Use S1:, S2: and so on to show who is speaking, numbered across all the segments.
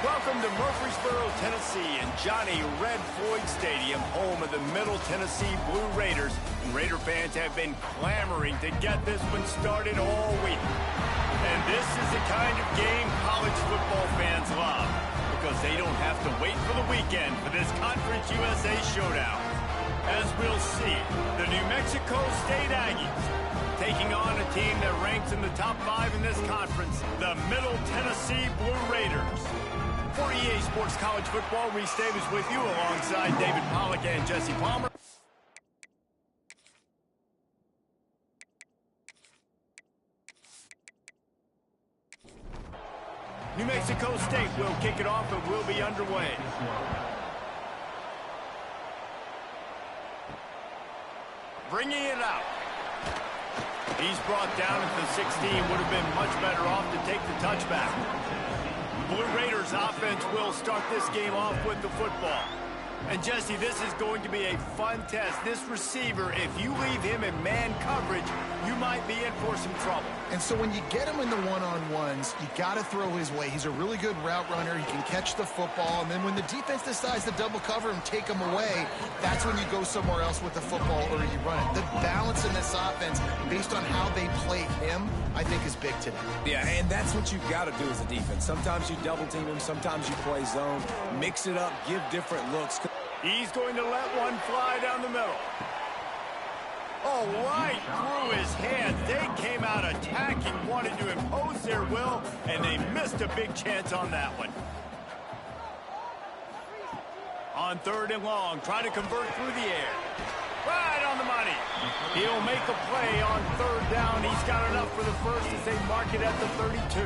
S1: Welcome to Murfreesboro, Tennessee, and Johnny Red Floyd Stadium, home of the Middle Tennessee Blue Raiders. And Raider fans have been clamoring to get this one started all week. And this is the kind of game college football fans love, because they don't have to wait for the weekend for this Conference USA showdown. As we'll see, the New Mexico State Aggies taking on a team that ranks in the top 5 in this conference, the Middle Tennessee Blue Raiders. For EA Sports College Football, Reese Davis with you alongside David Pollack and Jesse Palmer. New Mexico State will kick it off and will be underway. Bringing it out. He's brought down at the 16. Would have been much better off to take the touchback. Blue Raiders offense will start this game off with the football. And Jesse, this is going to be a fun test. This receiver, if you leave him in man coverage, you might be in for some trouble.
S2: And so when you get him in the one-on-ones, you got to throw his way. He's a really good route runner. He can catch the football. And then when the defense decides to double cover and take him away, that's when you go somewhere else with the football or you run it. The balance in this offense, based on how they play him, I think is big today.
S3: Yeah, and that's what you've got to do as a defense. Sometimes you double team him. Sometimes you play zone. Mix it up. Give different looks.
S1: He's going to let one fly down the middle. Oh, right through his hands. They came out attacking, wanted to impose their will, and they missed a big chance on that one. On 3rd and long, trying to convert through the air. Right on the money. He'll make a play on 3rd down. He's got enough for the first as they mark it at the 32.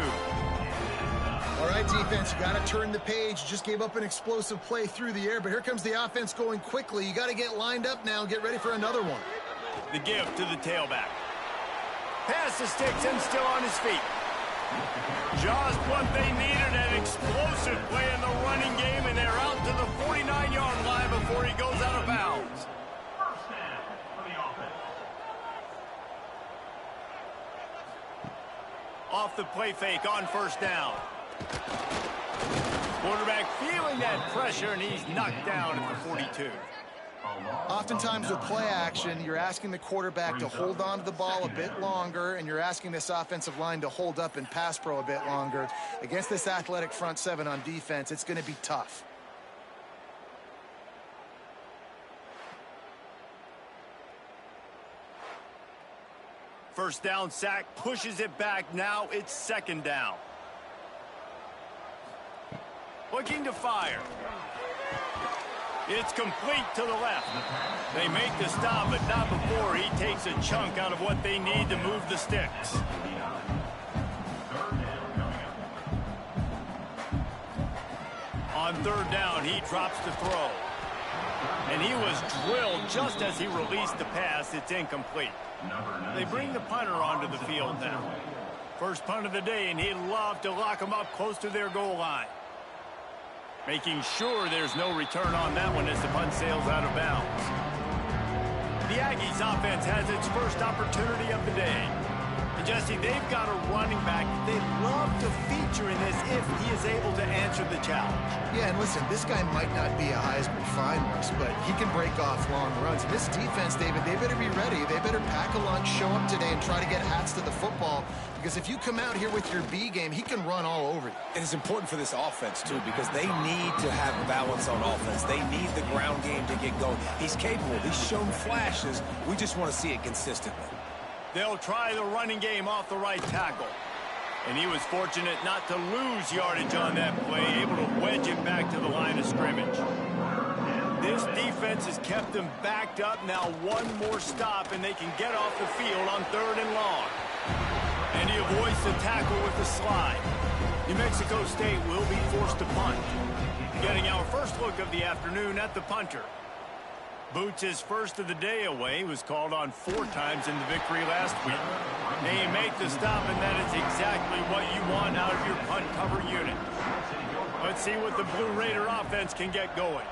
S2: All right, defense, you got to turn the page. You just gave up an explosive play through the air, but here comes the offense going quickly. You got to get lined up now and get ready for another one.
S1: The give to the tailback. Pass the sticks and still on his feet. Just what they needed, an explosive play in the running game, and they're out to the 49-yard line before he goes out of bounds. Off the play fake on 1st down. Quarterback feeling that pressure, and he's knocked down at the 42.
S2: Oftentimes with play action, you're asking the quarterback to hold on to the ball a bit longer, and you're asking this offensive line to hold up and pass pro a bit longer. Against this athletic front 7 on defense, it's going to be tough.
S1: First down sack, pushes it back. Now it's 2nd down. Looking to fire. It's complete to the left. They make the stop, but not before he takes a chunk out of what they need to move the sticks. On 3rd down, he drops to throw. And he was drilled just as he released the pass. It's incomplete. They bring the punter onto the field now. First punt of the day, and he'd love to lock them up close to their goal line. Making sure there's no return on that one as the punt sails out of bounds. The Aggies offense has its first opportunity of the day. And Jesse, they've got a running back they love to feature in this if he is able to answer the challenge.
S2: Yeah, and listen, this guy might not be a Heisman finalist, but he can break off long runs. This defense, David, they better be ready. They better pack a lunch, show up today, and try to get hats to the football. Because if you come out here with your B game, he can run all over you.
S3: And it's important for this offense, too, because they need to have balance on offense. They need the ground game to get going. He's capable. He's shown flashes. We just want to see it consistently.
S1: They'll try the running game off the right tackle. And he was fortunate not to lose yardage on that play, able to wedge it back to the line of scrimmage. This defense has kept them backed up. Now one more stop, and they can get off the field on 3rd and long. And he avoids the tackle with the slide. New Mexico State will be forced to punt. Getting our first look of the afternoon at the punter. Boots his first of the day away, was called on 4 times in the victory last week. They make the stop, and that is exactly what you want out of your punt cover unit. Let's see what the Blue Raider offense can get going.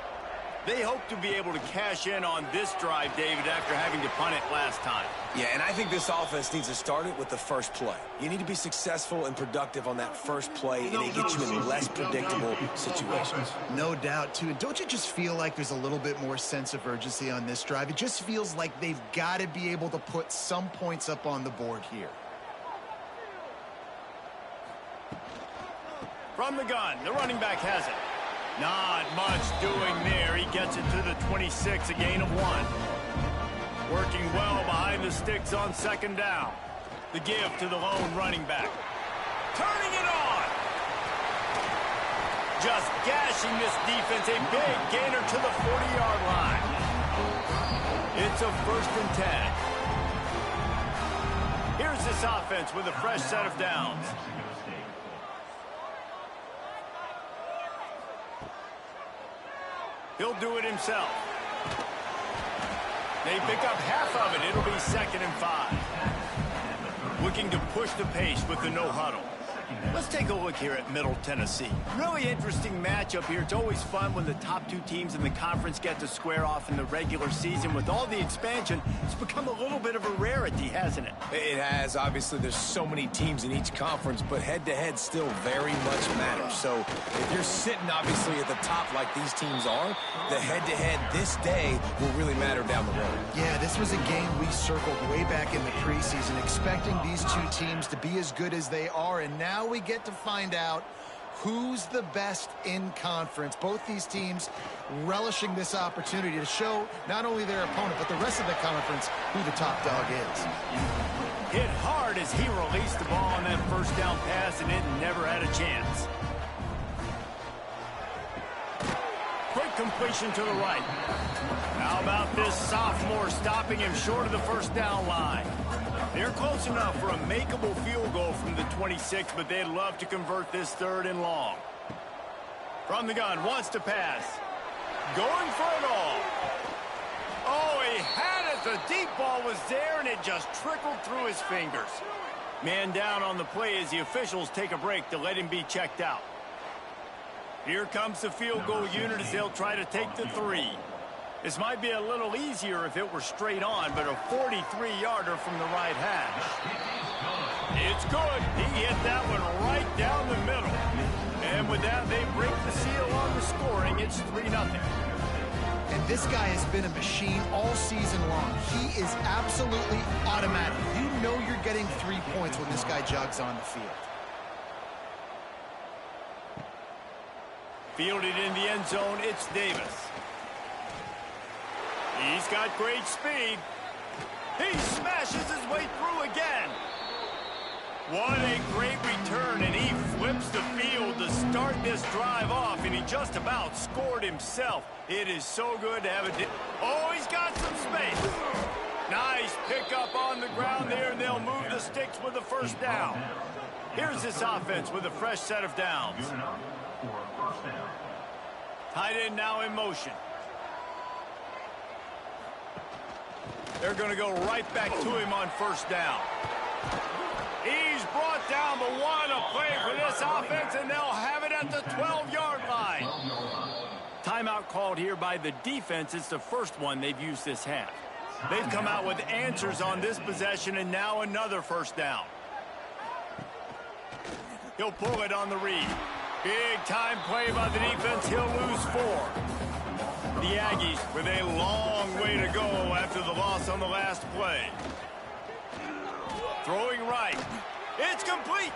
S1: They hope to be able to cash in on this drive, David, after having to punt it last time.
S3: Yeah, and I think this offense needs to start it with the first play. You need to be successful and productive on that first play, and it gets you in less predictable situations.
S2: No doubt, too. And don't you just feel like there's a little bit more sense of urgency on this drive? It just feels like they've got to be able to put some points up on the board here.
S1: From the gun, the running back has it. Not much doing there. He gets it to the 26, a gain of 1. Working well behind the sticks on second down. The give to the lone running back. Turning it on. Just gashing this defense. A big gainer to the 40-yard line. It's a 1st and 10. Here's this offense with a fresh set of downs. He'll do it himself. They pick up half of it. It'll be 2nd and 5. Looking to push the pace with the no huddle. Let's take a look here at Middle Tennessee. Really interesting matchup here. It's always fun when the top 2 teams in the conference get to square off in the regular season. With all the expansion, it's become a little bit of a rarity, hasn't it?
S3: It has. Obviously, there's so many teams in each conference, but head-to-head still very much matters. So if you're sitting, obviously, at the top like these teams are, the head-to-head this day will really matter down the road.
S2: Yeah, this was a game we circled way back in the preseason, expecting these 2 teams to be as good as they are, and now we get to find out who's the best in conference. Both these teams relishing this opportunity to show not only their opponent, but the rest of the conference who the top dog is.
S1: Hit hard as he released the ball on that first down pass, and it never had a chance. Quick completion to the right. How about this sophomore stopping him short of the first down line? They're close enough for a makeable field goal from the 26, but they'd love to convert this 3rd and long. From the gun, wants to pass. Going for it all. Oh, he had it. The deep ball was there, and it just trickled through his fingers. Man down on the play as the officials take a break to let him be checked out. Here comes the field goal unit as they'll try to take the 3. This might be a little easier if it were straight on, but a 43-yarder from the right hash. It's good. He hit that one right down the middle. And with that, they break the seal on the scoring. It's 3-0.
S2: And this guy has been a machine all season long. He is absolutely automatic. You know you're getting 3 points when this guy jogs on the field.
S1: Fielded in the end zone, it's Davis. He's got great speed. He smashes his way through again. What a great return, and he flips the field to start this drive off, and he just about scored himself. It is so good to have a... Oh, he's got some space. Nice pickup on the ground there, and they'll move the sticks with the first down. Here's this offense with a fresh set of downs. Tight end now in motion. They're going to go right back to him on first down. He's brought down the 1, a play for this offense, and they'll have it at the 12-yard line. Timeout called here by the defense. It's the first one they've used this half. They've come out with answers on this possession, and now another first down. He'll pull it on the read. Big-time play by the defense. He'll lose 4. The Aggies with a long way to go after the loss on the last play. Throwing right. It's complete.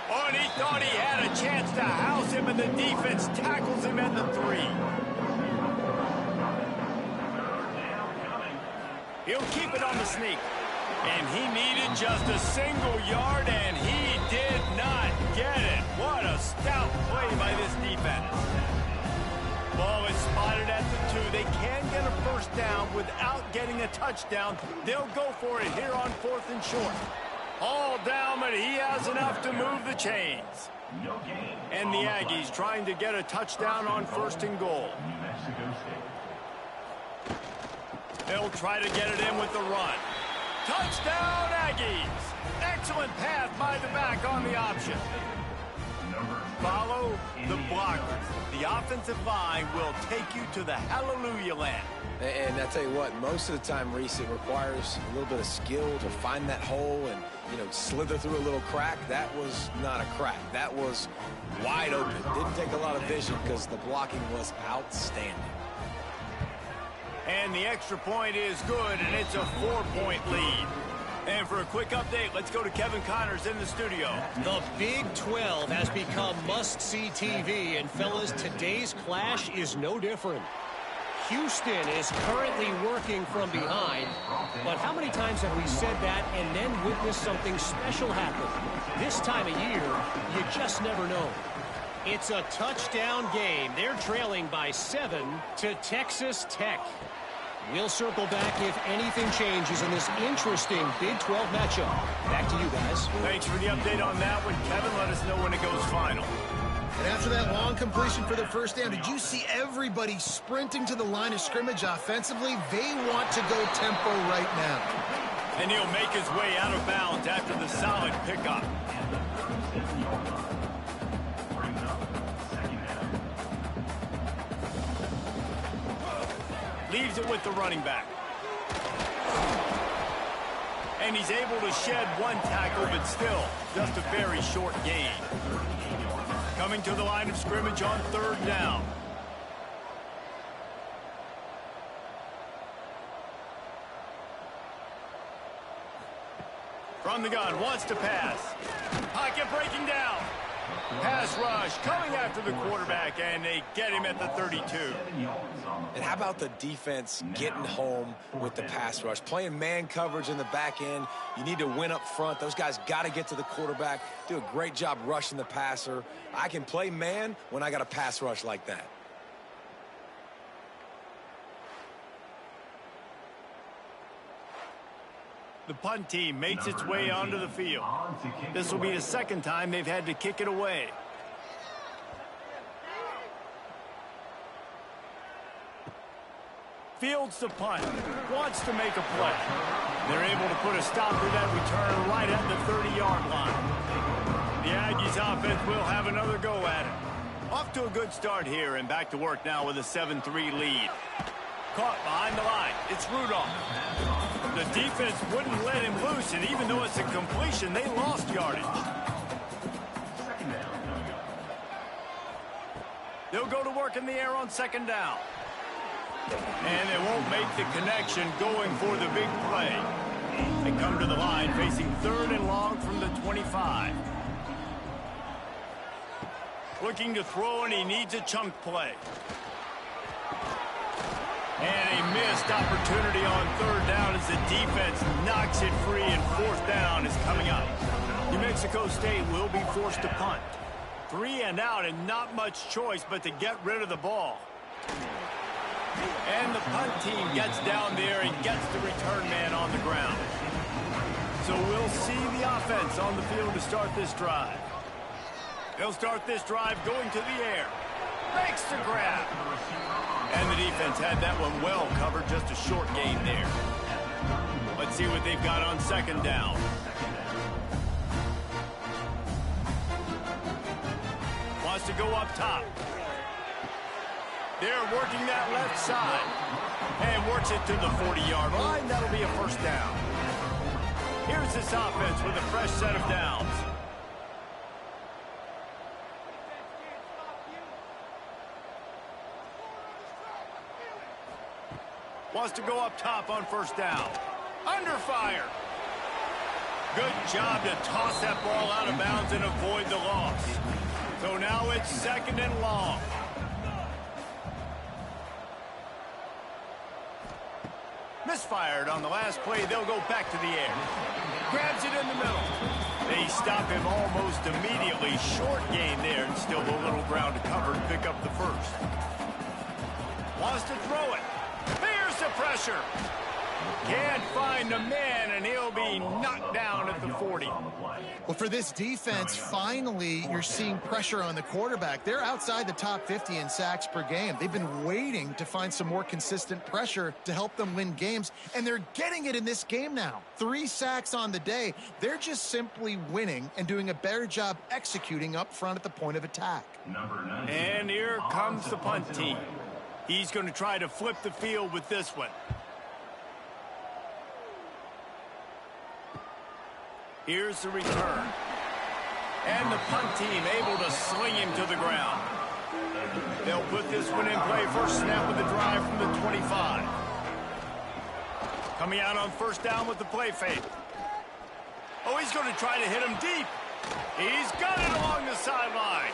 S1: Oh, and he thought he had a chance to house him, and the defense tackles him at the 3. He'll keep it on the sneak. And he needed just a single yard, and he did not get it. What a stout play by this defense. Ball is spotted at the 2. They can get a first down without getting a touchdown. They'll go for it here on 4th and short. All down, but he has enough to move the chains. And the Aggies trying to get a touchdown on 1st and goal. They'll try to get it in with the run. Touchdown, Aggies! Excellent pass by the back on the option. Follow the blockers. The offensive line will take you to the hallelujah land.
S3: And I tell you what, most of the time, Reese, it requires a little bit of skill to find that hole and, slither through a little crack. That was not a crack. That was wide open. Didn't take a lot of vision because the blocking was outstanding.
S1: And the extra point is good, and it's a 4-point lead. And for a quick update, let's go to Kevin Connors in the studio.
S4: The Big 12 has become must-see TV, and fellas, today's clash is no different. Houston is currently working from behind, but how many times have we said that and then witnessed something special happen? This time of year, you just never know. It's a touchdown game. They're trailing by 7 to Texas Tech. We'll circle back if anything changes in this interesting Big 12 matchup. Back to you guys.
S1: Thanks for the update on that one, Kevin. Let us know when it goes final.
S2: And after that long completion for the first down, did you see everybody sprinting to the line of scrimmage offensively? They want to go tempo right now.
S1: And he'll make his way out of bounds after the solid pickup. Leaves it with the running back. And he's able to shed one tackle, but still just a very short gain. Coming to the line of scrimmage on 3rd down. From the gun, wants to pass. Pocket breaking down. Pass rush coming after the quarterback, and they get him at the 32.
S3: And how about the defense getting home with the pass rush? Playing man coverage in the back end. You need to win up front. Those guys got to get to the quarterback, do a great job rushing the passer. I can play man when I got a pass rush like that.
S1: The punt team makes its way onto the field. This will be the second time they've had to kick it away. Fields the punt. Wants to make a play. They're able to put a stop to that return right at the 30-yard line. The Aggies offense will have another go at it. Off to a good start here and back to work now with a 7-3 lead. Caught behind the line. It's Rudolph. The defense wouldn't let him loose, and even though it's a completion, they lost yardage. They'll go to work in the air on 2nd down. And they won't make the connection going for the big play. They come to the line facing 3rd and long from the 25. Looking to throw, and he needs a chunk play. And a missed opportunity on 3rd down as the defense knocks it free, and 4th down is coming up. New Mexico State will be forced to punt. 3 and out, and not much choice but to get rid of the ball. And the punt team gets down there and gets the return man on the ground. So we'll see the offense on the field to start this drive. They'll start this drive going to the air. Makes the grab. And the defense had that one well covered, just a short gain there. Let's see what they've got on 2nd down. Wants to go up top. They're working that left side. And works it to the 40-yard line. That'll be a 1st down. Here's this offense with a fresh set of downs. Wants to go up top on 1st down. Under fire. Good job to toss that ball out of bounds and avoid the loss. So now it's 2nd and long. Misfired on the last play. They'll go back to the air. Grabs it in the middle. They stop him almost immediately. Short gain there, and still a little ground to cover to pick up the 1st. Wants to throw it. There's the pressure. Can't find the man, and he'll be knocked down at the 40.
S2: Well, for this defense, finally, you're seeing pressure on the quarterback. They're outside the top 50 in sacks per game. They've been waiting to find some more consistent pressure to help them win games, and they're getting it in this game now. 3 sacks on the day. They're just simply winning and doing a better job executing up front at the point of attack.
S1: And here comes the punt team. He's going to try to flip the field with this one. Here's the return. And the punt team able to sling him to the ground. They'll put this one in play. First snap of the drive from the 25. Coming out on first down with the play fake. Oh, he's going to try to hit him deep. He's got it along the sideline.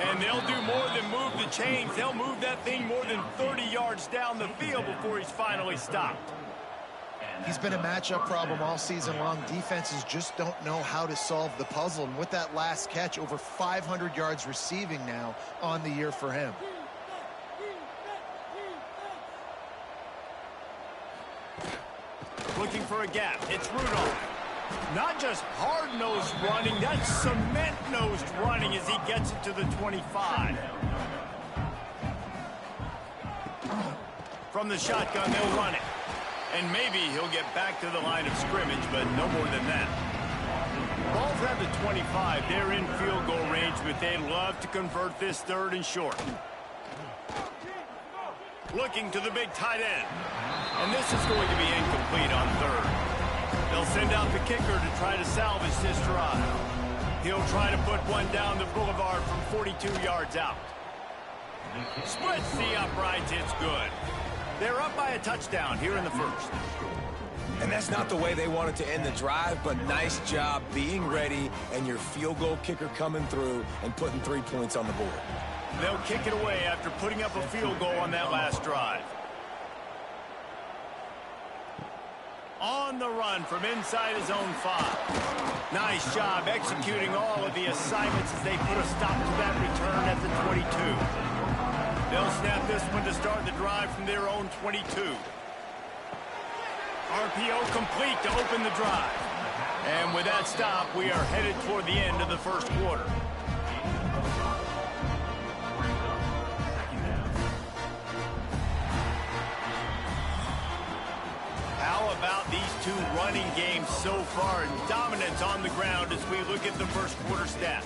S1: And they'll do more than move the chains. They'll move that thing more than 30 yards down the field before he's finally stopped.
S2: He's been a matchup problem all season long. Defenses just don't know how to solve the puzzle. And with that last catch, over 500 yards receiving now on the year for him.
S1: Looking for a gap. It's Rudolph. Not just hard-nosed running, that's cement-nosed running as he gets it to the 25. From the shotgun, they'll run it. And maybe he'll get back to the line of scrimmage, but no more than that. Ball's at the 25. They're in field goal range, but they'd love to convert this 3rd and short. Looking to the big tight end. And this is going to be incomplete on 3rd. They'll send out the kicker to try to salvage this drive. He'll try to put one down the boulevard from 42 yards out. Splits the uprights. It's good. They're up by a touchdown here in the 1st.
S3: And that's not the way they wanted to end the drive, but nice job being ready and your field goal kicker coming through and putting 3 points on the board.
S1: They'll kick it away after putting up a field goal on that last drive. On the run from inside his own 5. Nice job executing all of the assignments as they put a stop to that return at the 22. They'll snap this one to start the drive from their own 22. RPO complete to open the drive. And with that stop, we are headed toward the end of the 1st quarter. How about these 2 running games so far, and dominance on the ground as we look at the 1st quarter stats?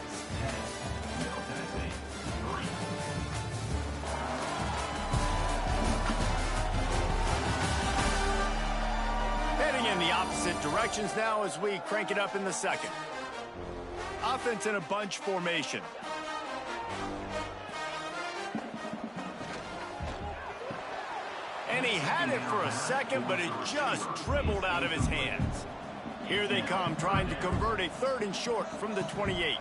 S1: Heading in the opposite directions now as we crank it up in the 2nd. Offense in a bunch formation. And he had it for a second, but it just dribbled out of his hands. Here they come, trying to convert a 3rd and short from the 28.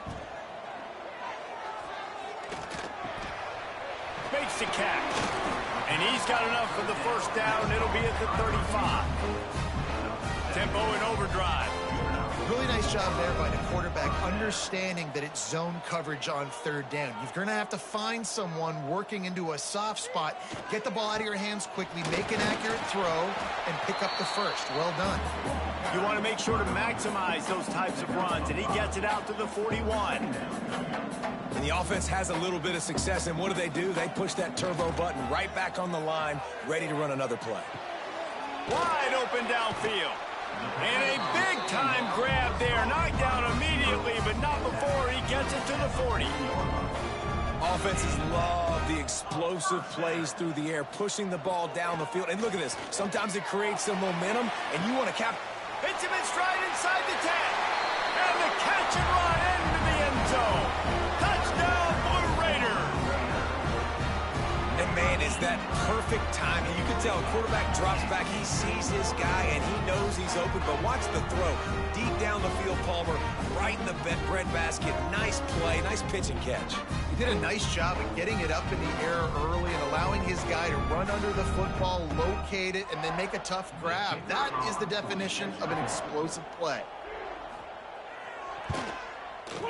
S1: Makes the catch. And he's got enough for the 1st down. It'll be at the 35. Tempo and overdrive.
S2: Really nice job there by the quarterback, understanding that it's zone coverage on 3rd down. You're going to have to find someone working into a soft spot, get the ball out of your hands quickly, make an accurate throw, and pick up the 1st. Well done.
S1: You want to make sure to maximize those types of runs, and he gets it out to the 41.
S3: And the offense has a little bit of success, and what do? They push that turbo button right back on the line, ready to run another play.
S1: Wide open downfield. And a big-time grab there. Knocked down immediately, but not before he gets it to the 40.
S3: Offenses love the explosive plays through the air, pushing the ball down the field. And look at this. Sometimes it creates some momentum, and you want to cap.
S1: Hits him in stride inside the 10. And the catch and run into the end zone. Touchdown, Blue Raiders.
S3: And, man, is that perfect timing. You can tell a quarterback drops back. He sees his guy, and he knows he's open. But watch the throw. Deep down the field, Palmer, right in the breadbasket. Nice play, nice pitch and catch.
S2: He did a nice job of getting it up in the air early and allowing his guy to run under the football, locate it, and then make a tough grab. That is the definition of an explosive play.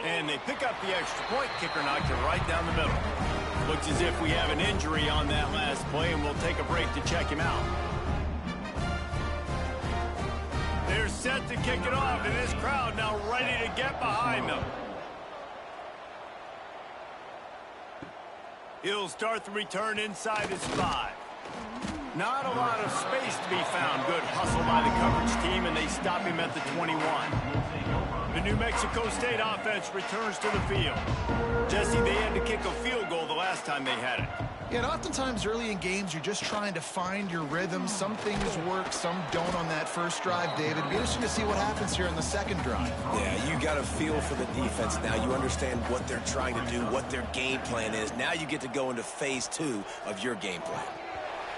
S1: And they pick up the extra point. Kicker knocked it right down the middle. Looks as if we have an injury on that last play, and we'll take a break to check him out. They're set to kick it off, and this crowd now ready to get behind them. He'll start the return inside his 5. Not a lot of space to be found. Good hustle by the coverage team, and they stop him at the 21. The New Mexico State offense returns to the field. Jesse, they had to kick a field goal the last time they had it.
S2: Yeah, and oftentimes early in games, you're just trying to find your rhythm. Some things work, some don't on that first drive, David. It'll be interesting to see what happens here in the second drive.
S3: Yeah, you got a feel for the defense now. You understand what they're trying to do, what their game plan is. Now you get to go into phase 2 of your game plan.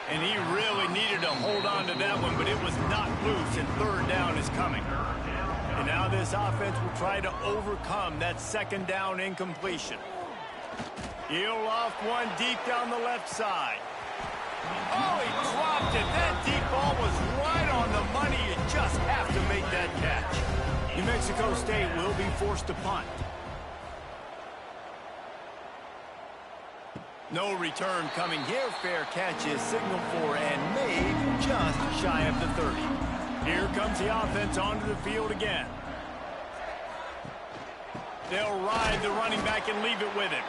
S1: And he really needed to hold on to that one, but it was not loose, and third down is coming. And now this offense will try to overcome that second down incompletion. He'll loft one deep down the left side. Oh, he dropped it. That deep ball was right on the money. You just have to make that catch. New Mexico State will be forced to punt. No return coming here. Fair catch is signaled for and made just shy of the 30. Here comes the offense onto the field again. They'll ride the running back and leave it with him.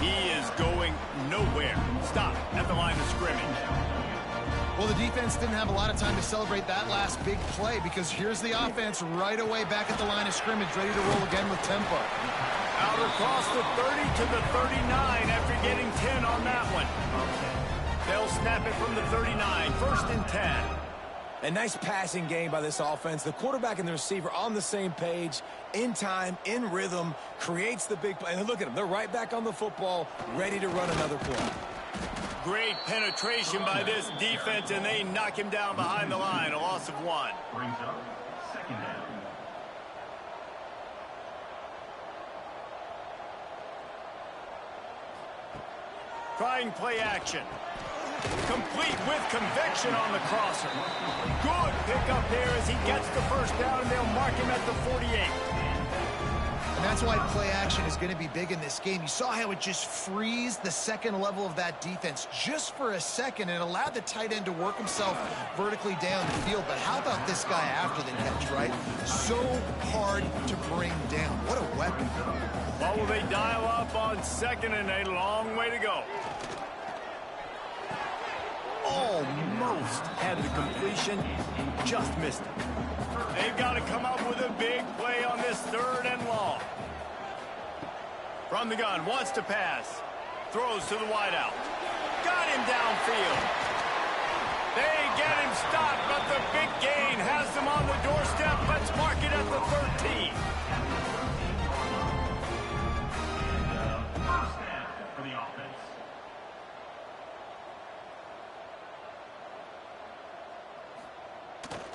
S1: He is going nowhere. Stop at the line of scrimmage.
S2: Well, the defense didn't have a lot of time to celebrate that last big play because here's the offense right away back at the line of scrimmage, ready to roll again with tempo.
S1: Out across the 30 to the 39 after getting 10 on that one. They'll snap it from the 39, 1st and 10.
S3: A nice passing game by this offense. The quarterback and the receiver on the same page, in time, in rhythm, creates the big play. And look at them. They're right back on the football, ready to run another play.
S1: Great penetration by this defense, and they knock him down behind the line. A loss of 1.
S5: Brings up second down.
S1: Trying play action. Complete with conviction on the crosser. Good pickup there as he gets the first down, and they'll mark him at the 48.
S2: And that's why play action is going to be big in this game. You saw how it just frees the second level of that defense just for a second and allowed the tight end to work himself vertically down the field. But how about this guy after the catch, right? So hard to bring down. What a weapon.
S1: Well, will they dial up on 2nd and a long way to go? Almost had the completion, just missed it. They've got to come up with a big play on this 3rd and long. From the gun, wants to pass. Throws to the wideout. Got him downfield. They get him stopped, but the big gain has them on the doorstep. Let's mark it at the 13.
S5: First down for the offense.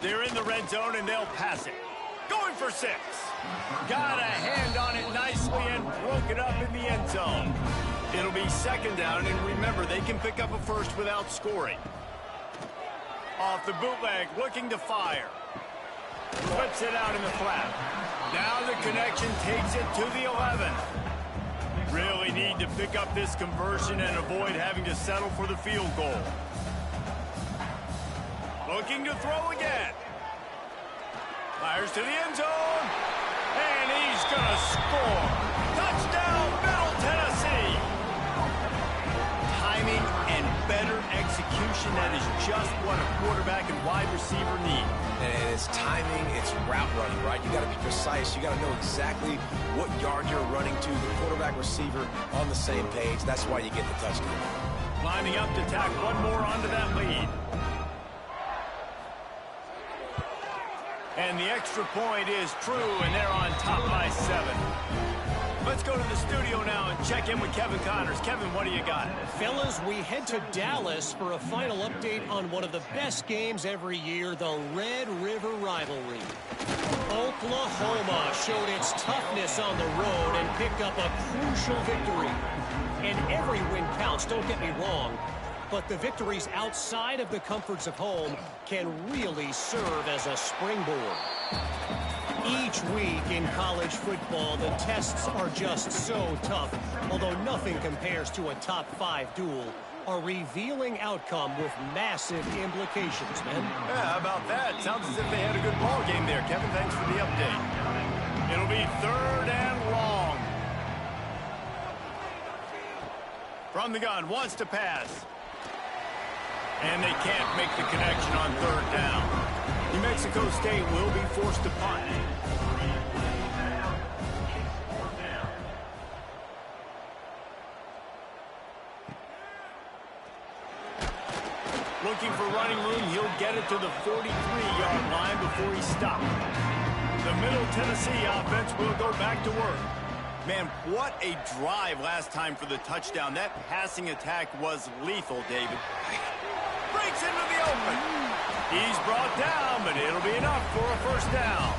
S1: They're in the red zone, and they'll pass it. Going for 6. Got a hand on it nicely and broke it up in the end zone. It'll be 2nd down, and remember, they can pick up a first without scoring. Off the bootleg, looking to fire. Flips it out in the flat. Now the connection takes it to the 11. Really need to pick up this conversion and avoid having to settle for the field goal. Looking to throw again. Fires to the end zone. And he's going to score. Touchdown, Middle Tennessee. Timing and better execution. That is just what a quarterback and wide receiver need.
S3: And it's timing, it's route running, right? You got to be precise. You got to know exactly what yard you're running to. The quarterback, receiver on the same page. That's why you get the touchdown.
S1: Lining up to tack one more onto that lead. And the extra point is true, and they're on top by 7. Let's go to the studio now and check in with Kevin Connors. Kevin, what do you got?
S4: Fellas, we head to Dallas for a final update on one of the best games every year, the Red River Rivalry. Oklahoma showed its toughness on the road and picked up a crucial victory. And every win counts, don't get me wrong. But the victories outside of the comforts of home can really serve as a springboard. Each week in college football, the tests are just so tough, although nothing compares to a top 5 duel. A revealing outcome with massive implications, men.
S1: Yeah, how about that? Sounds as if they had a good ball game there. Kevin, thanks for the update. It'll be 3rd and long. From the gun, wants to pass. And they can't make the connection on 3rd down. New Mexico State will be forced to punt. Looking for running room, he'll get it to the 43-yard line before he's stopped. The Middle Tennessee offense will go back to work. Man, what a drive last time for the touchdown. That passing attack was lethal, David. Breaks into the open. He's brought down, but it'll be enough for a 1st down.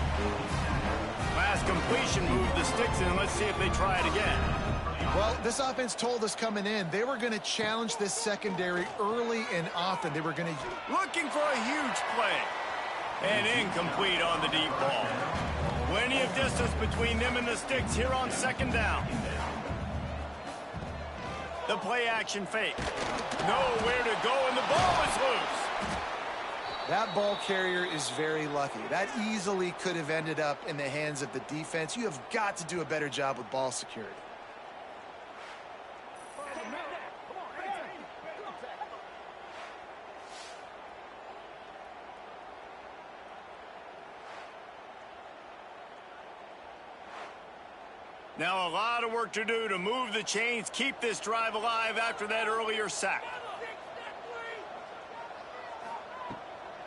S1: Last completion moved the sticks in. Let's see if they try it again.
S2: Well, this offense told us coming in they were going to challenge this secondary early and often. They were going to...
S1: Looking for a huge play. And incomplete on the deep ball. Plenty of distance between them and the sticks here on 2nd down. The play action fake. Nowhere to go, and the ball is loose.
S2: That ball carrier is very lucky. That easily could have ended up in the hands of the defense. You have got to do a better job with ball security.
S1: Now a lot of work to do to move the chains, keep this drive alive after that earlier sack.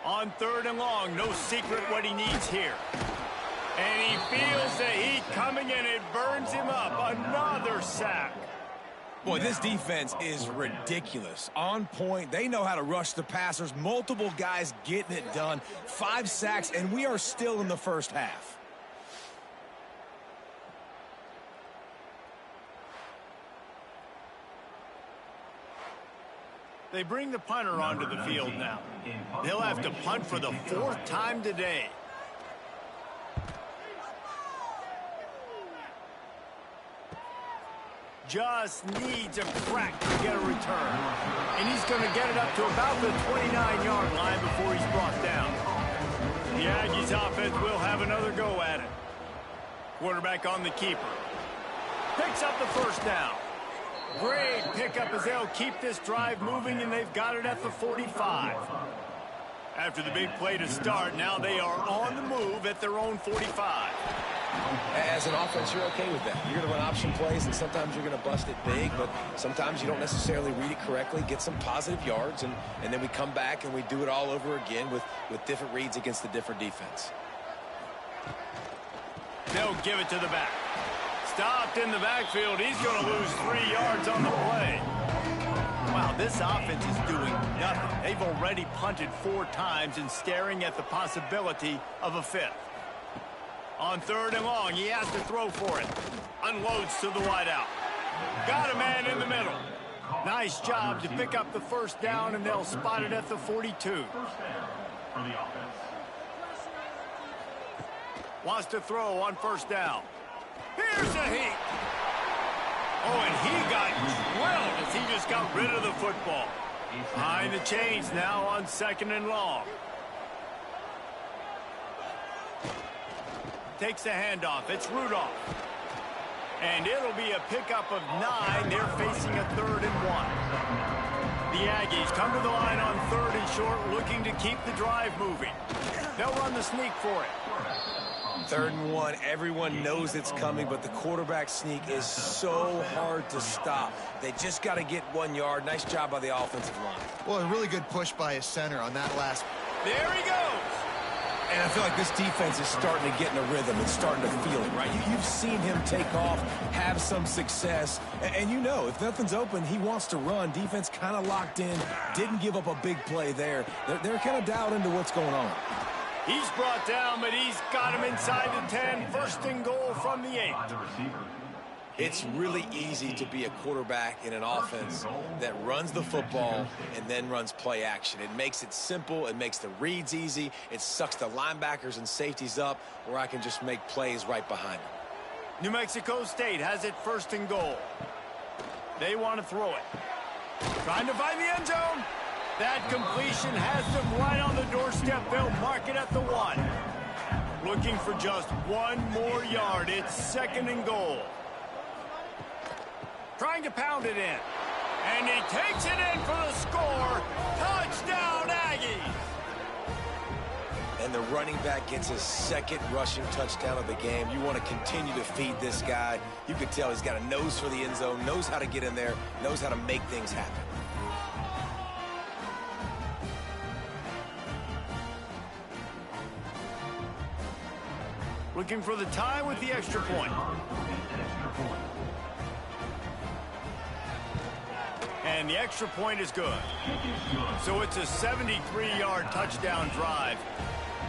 S1: On 3rd and long, no secret what he needs here. And he feels the heat coming and it burns him up. Another sack.
S3: Boy, this defense is ridiculous. On point, they know how to rush the passers. Multiple guys getting it done. 5 sacks, and we are still in the 1st half.
S1: They bring the punter onto the field now. They'll have to punt for the 4th time today. Just needs a crack to get a return. And he's going to get it up to about the 29-yard line before he's brought down. The Aggies offense will have another go at it. Quarterback on the keeper. Picks up the 1st down. Great pickup as they'll keep this drive moving, and they've got it at the 45. After the big play to start, now they are on the move at their own 45.
S3: As an offense, you're okay with that. You're going to run option plays, and sometimes you're going to bust it big, but sometimes you don't necessarily read it correctly, get some positive yards, and then we come back and we do it all over again with different reads against the different defense.
S1: They'll give it to the back. Stopped in the backfield. He's going to lose 3 yards on the play. Wow, this offense is doing nothing. They've already punted 4 times and staring at the possibility of a 5th. On 3rd and long, he has to throw for it. Unloads to the wideout. Got a man in the middle. Nice job to pick up the 1st down, and they'll spot it at the 42.
S5: 1st down for the offense.
S1: Wants to throw on 1st down. Here's a heat. Oh, and he got drilled as he just got rid of the football. Behind the chains now on 2nd and long. Takes the handoff. It's Rudolph. And it'll be a pickup of 9. They're facing a 3rd and 1. The Aggies come to the line on 3rd and short, looking to keep the drive moving. They'll run the sneak for it.
S3: 3rd and 1, everyone knows it's coming, but the quarterback sneak is so hard to stop. They just got to get 1 yard. Nice job by the offensive line.
S2: Well, a really good push by his center on that last.
S1: There he goes.
S3: And I feel like this defense is starting to get in a rhythm. It's starting to feel it, right? You've seen him take off, have some success. And you know, if nothing's open, he wants to run. Defense kind of locked in, didn't give up a big play there. They're kind of dialed into what's going on.
S1: He's brought down, but he's got him inside the 10. 1st and goal from the 8.
S3: It's really easy to be a quarterback in an offense that runs the football and then runs play action. It makes it simple. It makes the reads easy. It sucks the linebackers and safeties up where I can just make plays right behind them.
S1: New Mexico State has it 1st and goal. They want to throw it. Trying to find the end zone. That completion has them right on the doorstep. They'll mark it at the 1. Looking for just 1 more yard. It's 2nd and goal. Trying to pound it in. And he takes it in for the score. Touchdown, Aggies!
S3: And the running back gets his 2nd rushing touchdown of the game. You want to continue to feed this guy. You can tell he's got a nose for the end zone, knows how to get in there, knows how to make things happen.
S1: Looking for the tie with the extra point. And the extra point is good. So it's a 73-yard touchdown drive.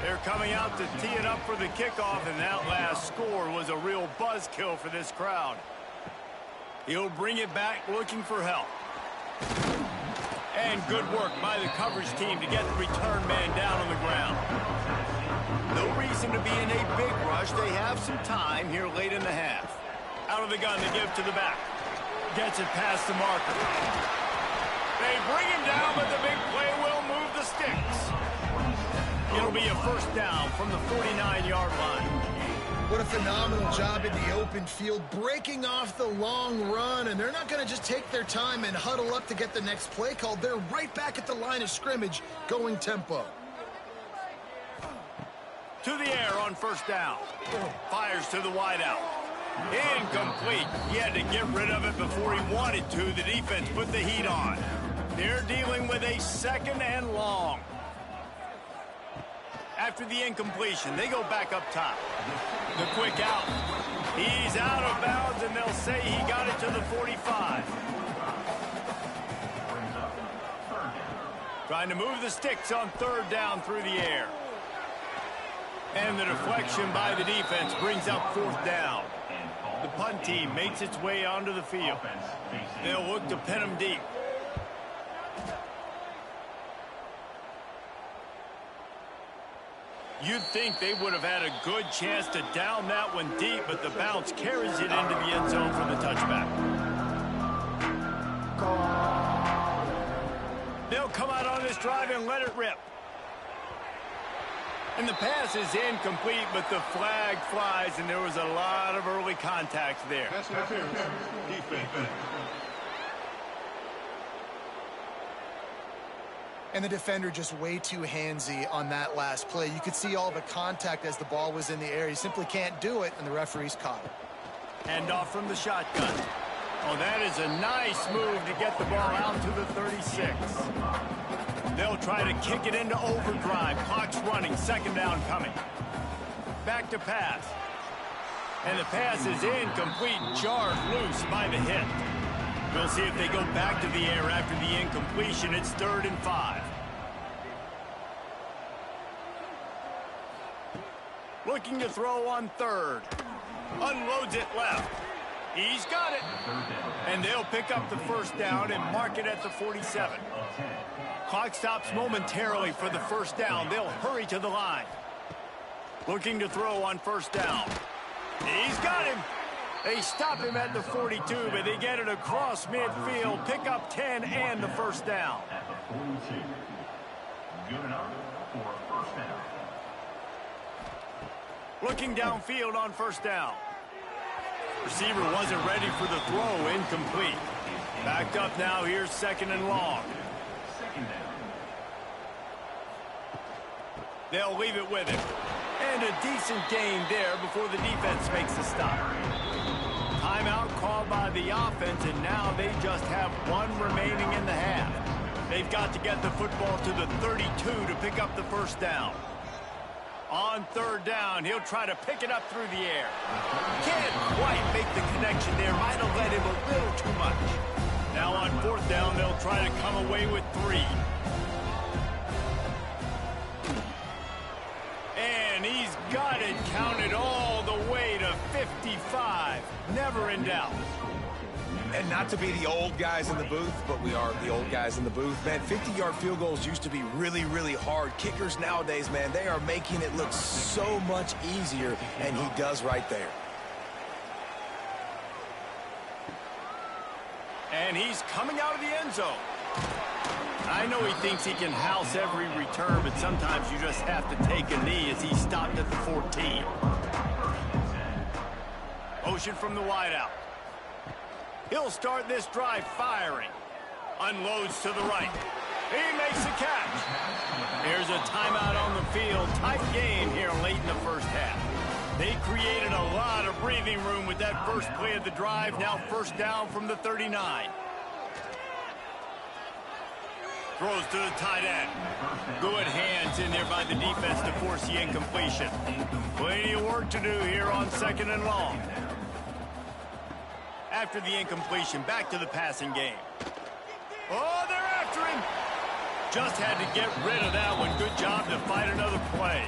S1: They're coming out to tee it up for the kickoff, and that last score was a real buzzkill for this crowd. He'll bring it back looking for help. And good work by the coverage team to get the return man down on the ground. No reason to be in a big rush. They have some time here late in the half. Out of the gun, they give to the back. Gets it past the marker. They bring him down, but the big play will move the sticks. It'll be a first down from the 49-yard line.
S2: What a phenomenal job in the open field, breaking off the long run, and they're not going to just take their time and huddle up to get the next play called. They're right back at the line of scrimmage, going tempo.
S1: To the air on first down. Fires to the wideout. Incomplete. He had to get rid of it before he wanted to. The defense put the heat on. They're dealing with a 2nd and long. After the incompletion, they go back up top. The quick out. He's out of bounds, and they'll say he got it to the 45. Trying to move the sticks on 3rd down through the air. And the deflection by the defense brings up 4th down. The punt team makes its way onto the field. They'll look to pin him deep. You'd think they would have had a good chance to down that one deep, but the bounce carries it into the end zone for the touchback. They'll come out on this drive and let it rip. And the pass is incomplete, but the flag flies, and there was a lot of early contact there.
S5: Pass interference. Defense.
S2: And the defender just way too handsy on that last play. You could see all the contact as the ball was in the air. He simply can't do it, and the referee's caught it.
S1: Hand off from the shotgun. Oh, that is a nice move to get the ball out to the 36. They'll try to kick it into overdrive. Clock's running. 2nd down coming. Back to pass. And the pass is incomplete. Jarred loose by the hit. We'll see if they go back to the air after the incompletion. It's 3rd and 5. Looking to throw on 3rd. Unloads it left. He's got it. And they'll pick up the first down and mark it at the 47. Clock stops momentarily for the first down. They'll hurry to the line. Looking to throw on first down. He's got him. They stop him at the 42, but they get it across midfield. Pick up 10 and the first down.
S5: At the 42. Good enough for a first down.
S1: Looking downfield on first down. Receiver wasn't ready for the throw. Incomplete. Backed up now. Here's 2nd and long. They'll leave it with him. And a decent gain there before the defense makes the stop. Timeout called by the offense, and now they just have 1 remaining in the half. They've got to get the football to the 32 to pick up the first down. On 3rd down, he'll try to pick it up through the air. Can't quite make the connection there. Might have led him a little too much. Now on 4th down, they'll try to come away with 3. And he's got it counted all the way to 55. Never in doubt.
S3: And not to be the old guys in the booth, but we are the old guys in the booth. Man, 50-yard field goals used to be really, really hard. Kickers nowadays, man, they are making it look so much easier, and he does right there.
S1: And he's coming out of the end zone. I know he thinks he can house every return, but sometimes you just have to take a knee as he stopped at the 14. Motion from the wideout. He'll start this drive firing. Unloads to the right. He makes the catch. Here's a timeout on the field. Tight game here late in the first half. They created a lot of breathing room with that first play of the drive. Now first down from the 39. Throws to the tight end. Good hands in there by the defense to force the incompletion. Plenty of work to do here on 2nd and long. After the incompletion, back to the passing game. Oh, they're after him. Just had to get rid of that one. Good job to fight another play.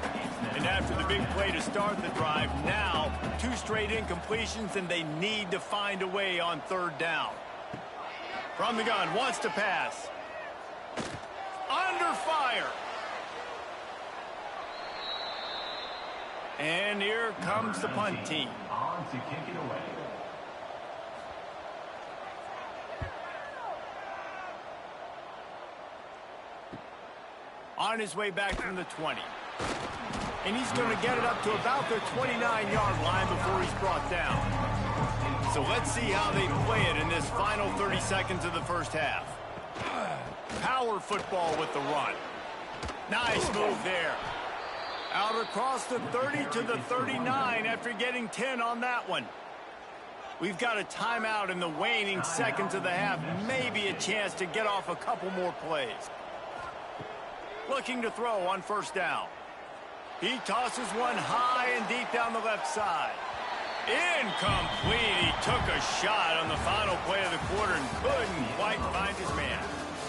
S1: And after the big play to start the drive, now 2 straight incompletions, and they need to find a way on 3rd down. From the gun, wants to pass. Under fire. And here comes the punt team.
S5: On to kick it away.
S1: On his way back from the 20. And he's going to get it up to about the 29-yard line before he's brought down. So let's see how they play it in this final 30 seconds of the first half. Power football with the run. Nice move there. Out across the 30 to the 39 after getting 10 on that one. We've got a timeout in the waning seconds of the half. Maybe a chance to get off a couple more plays. Looking to throw on first down. He tosses one high and deep down the left side. Incomplete. He took a shot on the final play of the quarter and couldn't quite find his man.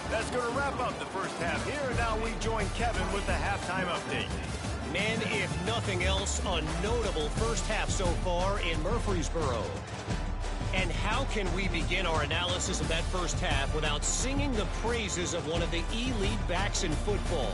S1: That's going to wrap up the first half here. And now we join Kevin with the halftime update.
S4: Men, if nothing else, a notable first half so far in Murfreesboro. And how can we begin our analysis of that first half without singing the praises of one of the elite backs in football?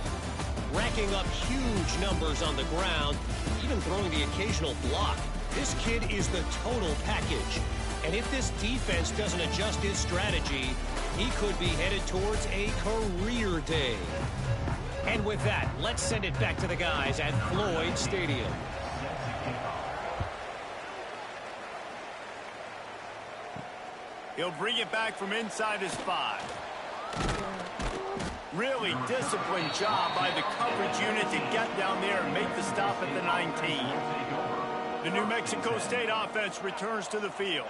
S4: Racking up huge numbers on the ground, even throwing the occasional block. This kid is the total package. And if this defense doesn't adjust his strategy, he could be headed towards a career day. And with that, let's send it back to the guys at Floyd Stadium.
S1: He'll bring it back from inside his 5. Really disciplined job by the coverage unit to get down there and make the stop at the 19. The New Mexico State offense returns to the field.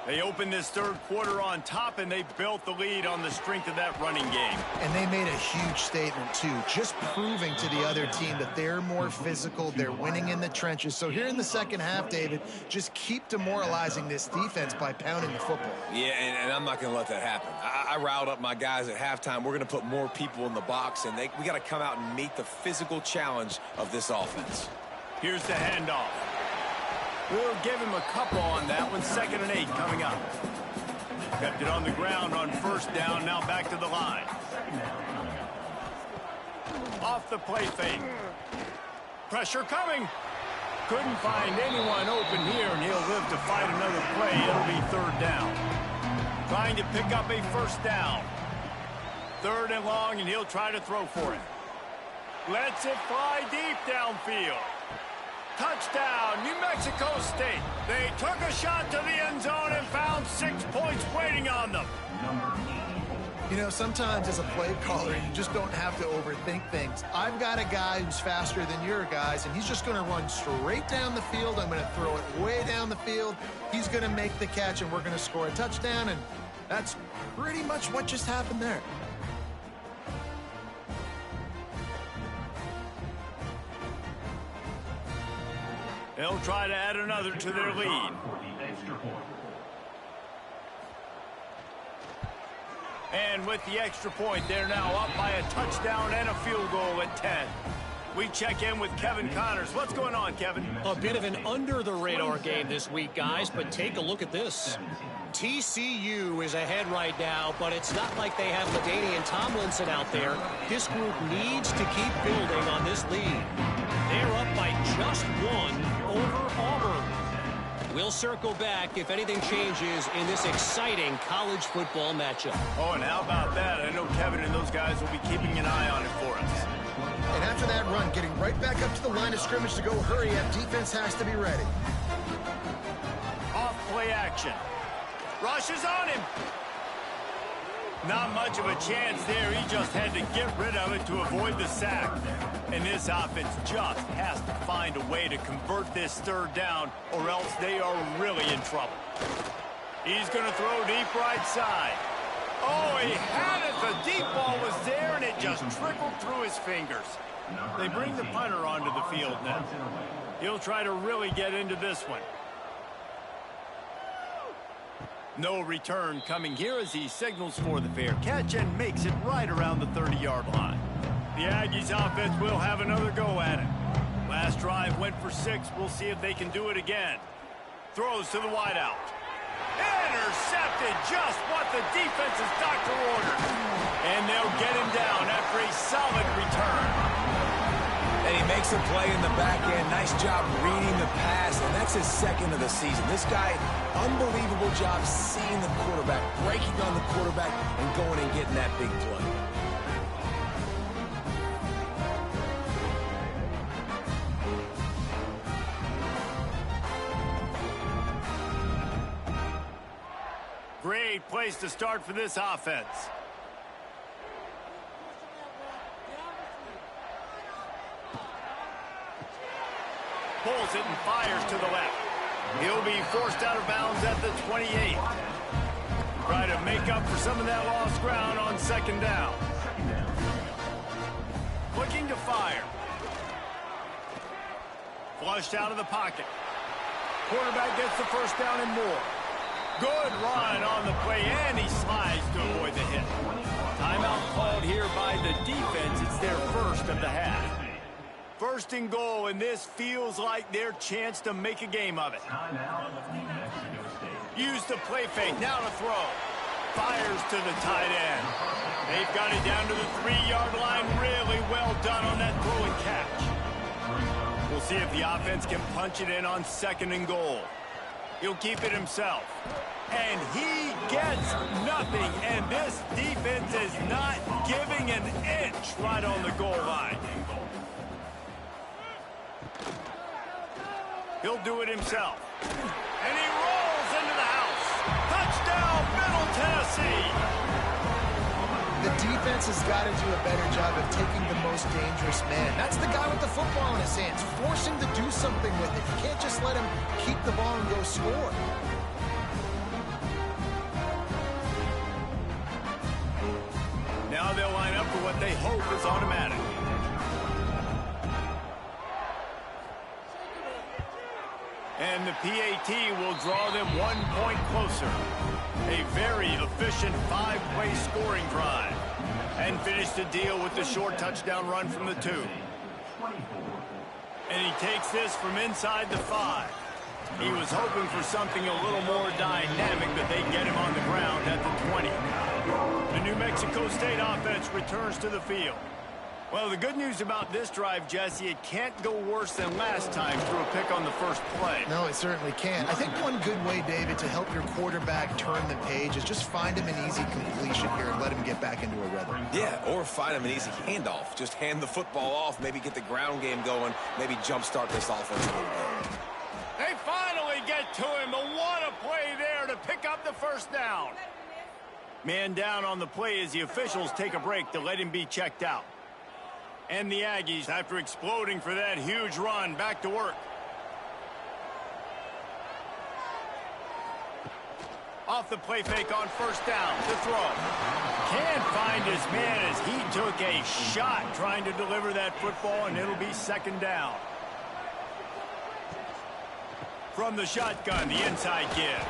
S1: They opened this third quarter on top, and they built the lead on the strength of that running game.
S2: And they made a huge statement, too, just proving to the other team that they're more physical, they're winning in the trenches. So here in the second half, David, just keep demoralizing this defense by pounding the football.
S3: Yeah, and I'm not going to let that happen. I riled up my guys at halftime. We're going to put more people in the box, and we got to come out and meet the physical challenge of this offense.
S1: Here's the handoff. We'll give him a couple on that one. 2nd and 8 coming up. Kept it on the ground on first down. Now back to the line. Off the play fake. Pressure coming. Couldn't find anyone open here, and he'll live to fight another play. It'll be 3rd down. Trying to pick up a first down. 3rd and long, and he'll try to throw for it. Lets it fly deep downfield. Touchdown, New Mexico State. They took a shot to the end zone and found 6 points waiting on them.
S2: You know, sometimes as a play caller, you just don't have to overthink things. I've got a guy who's faster than your guys, and he's just going to run straight down the field. I'm going to throw it way down the field. He's going to make the catch, and we're going to score a touchdown, and that's pretty much what just happened there.
S1: They'll try to add another to their lead. And with the extra point, they're now up by a touchdown and a field goal at 10. We check in with Kevin Connors. What's going on, Kevin?
S4: A bit of an under-the-radar game this week, guys, but take a look at this. TCU is ahead right now, but it's not like they have LaDainian Tomlinson out there. This group needs to keep building on this lead. They're up by just 1 over Auburn. We'll circle back if anything changes in this exciting college football matchup.
S1: Oh, and how about that? I know Kevin and those guys will be keeping an eye on it for us.
S2: And after that run, getting right back up to the line of scrimmage to go hurry up, defense has to be ready.
S1: Off play action. Rush is on him. Not much of a chance there. He just had to get rid of it to avoid the sack. And this offense just has to find a way to convert this third down, or else they are really in trouble. He's going to throw deep right side. Oh, he had it. The deep ball was there, and it just trickled through his fingers. They bring the punter onto the field now. He'll try to really get into this one. No return coming here as he signals for the fair catch and makes it right around the 30-yard line. The Aggies offense will have another go at it. Last drive went for 6. We'll see if they can do it again. Throws to the wideout. Intercepted, just what the defense's doctor ordered. And they'll get him down after a solid return.
S3: And he makes a play in the back end. Nice job reading the pass, and that's his second of the season. This guy, unbelievable job seeing the quarterback, breaking on the quarterback, and going and getting that big play.
S1: Great place to start for this offense. Pulls it and fires to the left. He'll be forced out of bounds at the 28. Try to make up for some of that lost ground on second down. Looking to fire. Flushed out of the pocket. Quarterback gets the first down and more. Good run on the play, and he slides to avoid the hit. Timeout called here by the defense. It's their first of the half. First and goal, and this feels like their chance to make a game of it. Use the play fake, now to throw. Fires to the tight end. They've got it down to the 3-yard line. Really well done on that throw and catch. We'll see if the offense can punch it in on second and goal. He'll keep it himself. And he gets nothing. And this defense is not giving an inch right on the goal line. He'll do it himself. And he rolls into the house. Touchdown, Middle Tennessee.
S2: The defense has got to do a better job of taking the most dangerous man. That's the guy with the football in his hands. Force him to do something with it. You can't just let him keep the ball and go score.
S1: Now they'll line up for what they hope is automatic. And the PAT will draw them 1 point closer. A very efficient 5-play scoring drive. And finish the deal with the short touchdown run from the 2. And he takes this from inside the 5. He was hoping for something a little more dynamic, but they get him on the ground at the 20. The New Mexico State offense returns to the field. Well, the good news about this drive, Jesse, it can't go worse than last time through a pick on the first play.
S2: No, it certainly can't. I think one good way, David, to help your quarterback turn the page is just find him an easy completion here and let him get back into a rhythm.
S3: Yeah, or find him an easy handoff. Just hand the football off, maybe get the ground game going, maybe jumpstart this offense a little bit.
S1: They finally get to him, but what a play there to pick up the first down. Man down on the play as the officials take a break to let him be checked out. And the Aggies, after exploding for that huge run, back to work. Off the play fake on first down to throw. Can't find his man as he took a shot trying to deliver that football, and it'll be second down. From the shotgun, the inside give.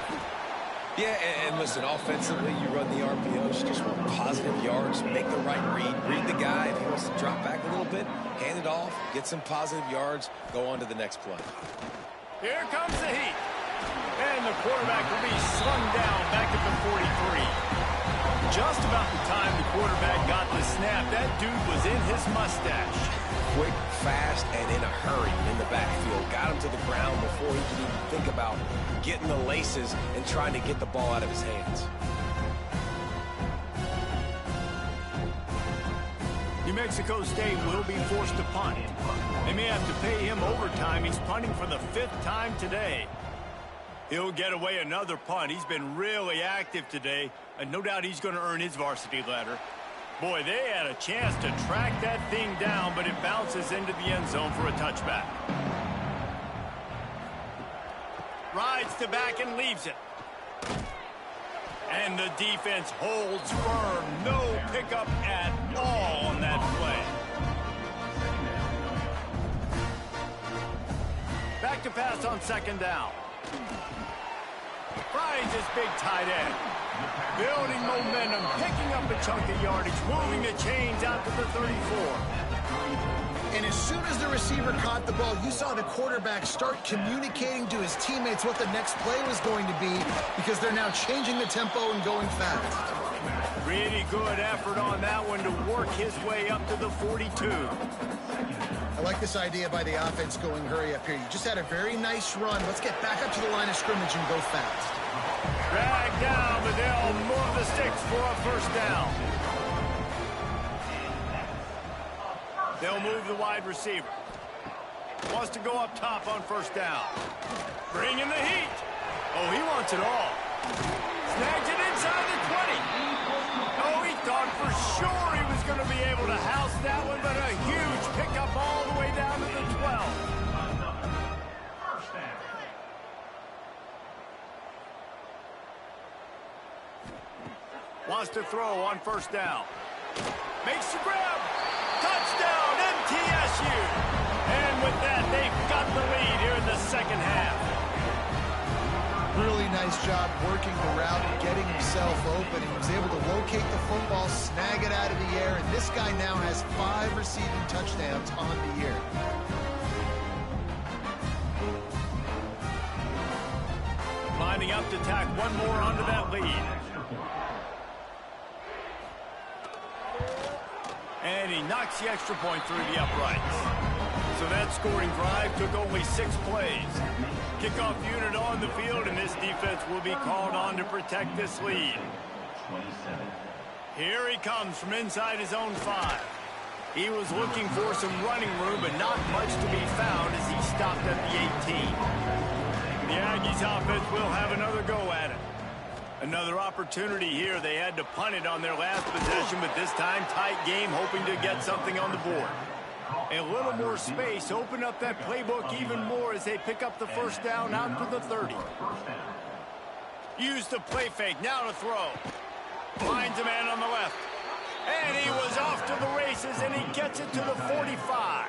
S3: Yeah, and listen, offensively, you run the RPOs, you just want positive yards, make the right read the guy. If he wants to drop back a little bit, hand it off, get some positive yards, go on to the next play.
S1: Here comes the heat. And the quarterback will be slung down back at the 43. Just about the time the quarterback got the snap, that dude was in his mustache.
S3: Quick, fast, and in a hurry in the backfield. Got him to the ground before he could even think about getting the laces and trying to get the ball out of his hands.
S1: New Mexico State will be forced to punt. They may have to pay him overtime. He's punting for the 5th time today. He'll get away another punt. He's been really active today, and no doubt he's going to earn his varsity letter. Boy, they had a chance to track that thing down, but it bounces into the end zone for a touchback. Rides to back and leaves it. And the defense holds firm. No pickup at all on that play. Back to pass on 2nd down. Finds his big tight end. Building momentum, picking up a chunk of yardage, moving the chains out to the 34.
S2: And as soon as the receiver caught the ball, you saw the quarterback start communicating to his teammates what the next play was going to be, because they're now changing the tempo and going fast.
S1: Pretty good effort on that one to work his way up to the 42.
S2: I like this idea by the offense going hurry up here. You just had a very nice run. Let's get back up to the line of scrimmage and go fast.
S1: Drag down, but they'll move the sticks for a 1st down. They'll move the wide receiver. Wants to go up top on 1st down. Bring in the heat. Oh, he wants it all. Snags it inside the 20. Oh, he thought for sure he was going to be able to house that one, but a huge pickup all the way down to the 12. Wants to throw on 1st down. Makes the grab. Touchdown, MTSU. And with that, they've got the lead here in the 2nd half.
S2: Really nice job working the route and getting himself open. He was able to locate the football, snag it out of the air, and this guy now has 5 receiving touchdowns on the year.
S1: Lining up to tack one more onto that lead. And he knocks the extra point through the uprights. So that scoring drive took only 6 plays. Kickoff unit on the field, and this defense will be called on to protect this lead. Here he comes from inside his own 5. He was looking for some running room, but not much to be found as he stopped at the 18. The Aggies offense will have another go at it. Another opportunity here. They had to punt it on their last possession, but this time tight game, hoping to get something on the board. A little more space, open up that playbook even more as they pick up the 1st down out to the 30. Use the play fake, now to throw. Finds a man on the left. And he was off to the races, and he gets it to the 45.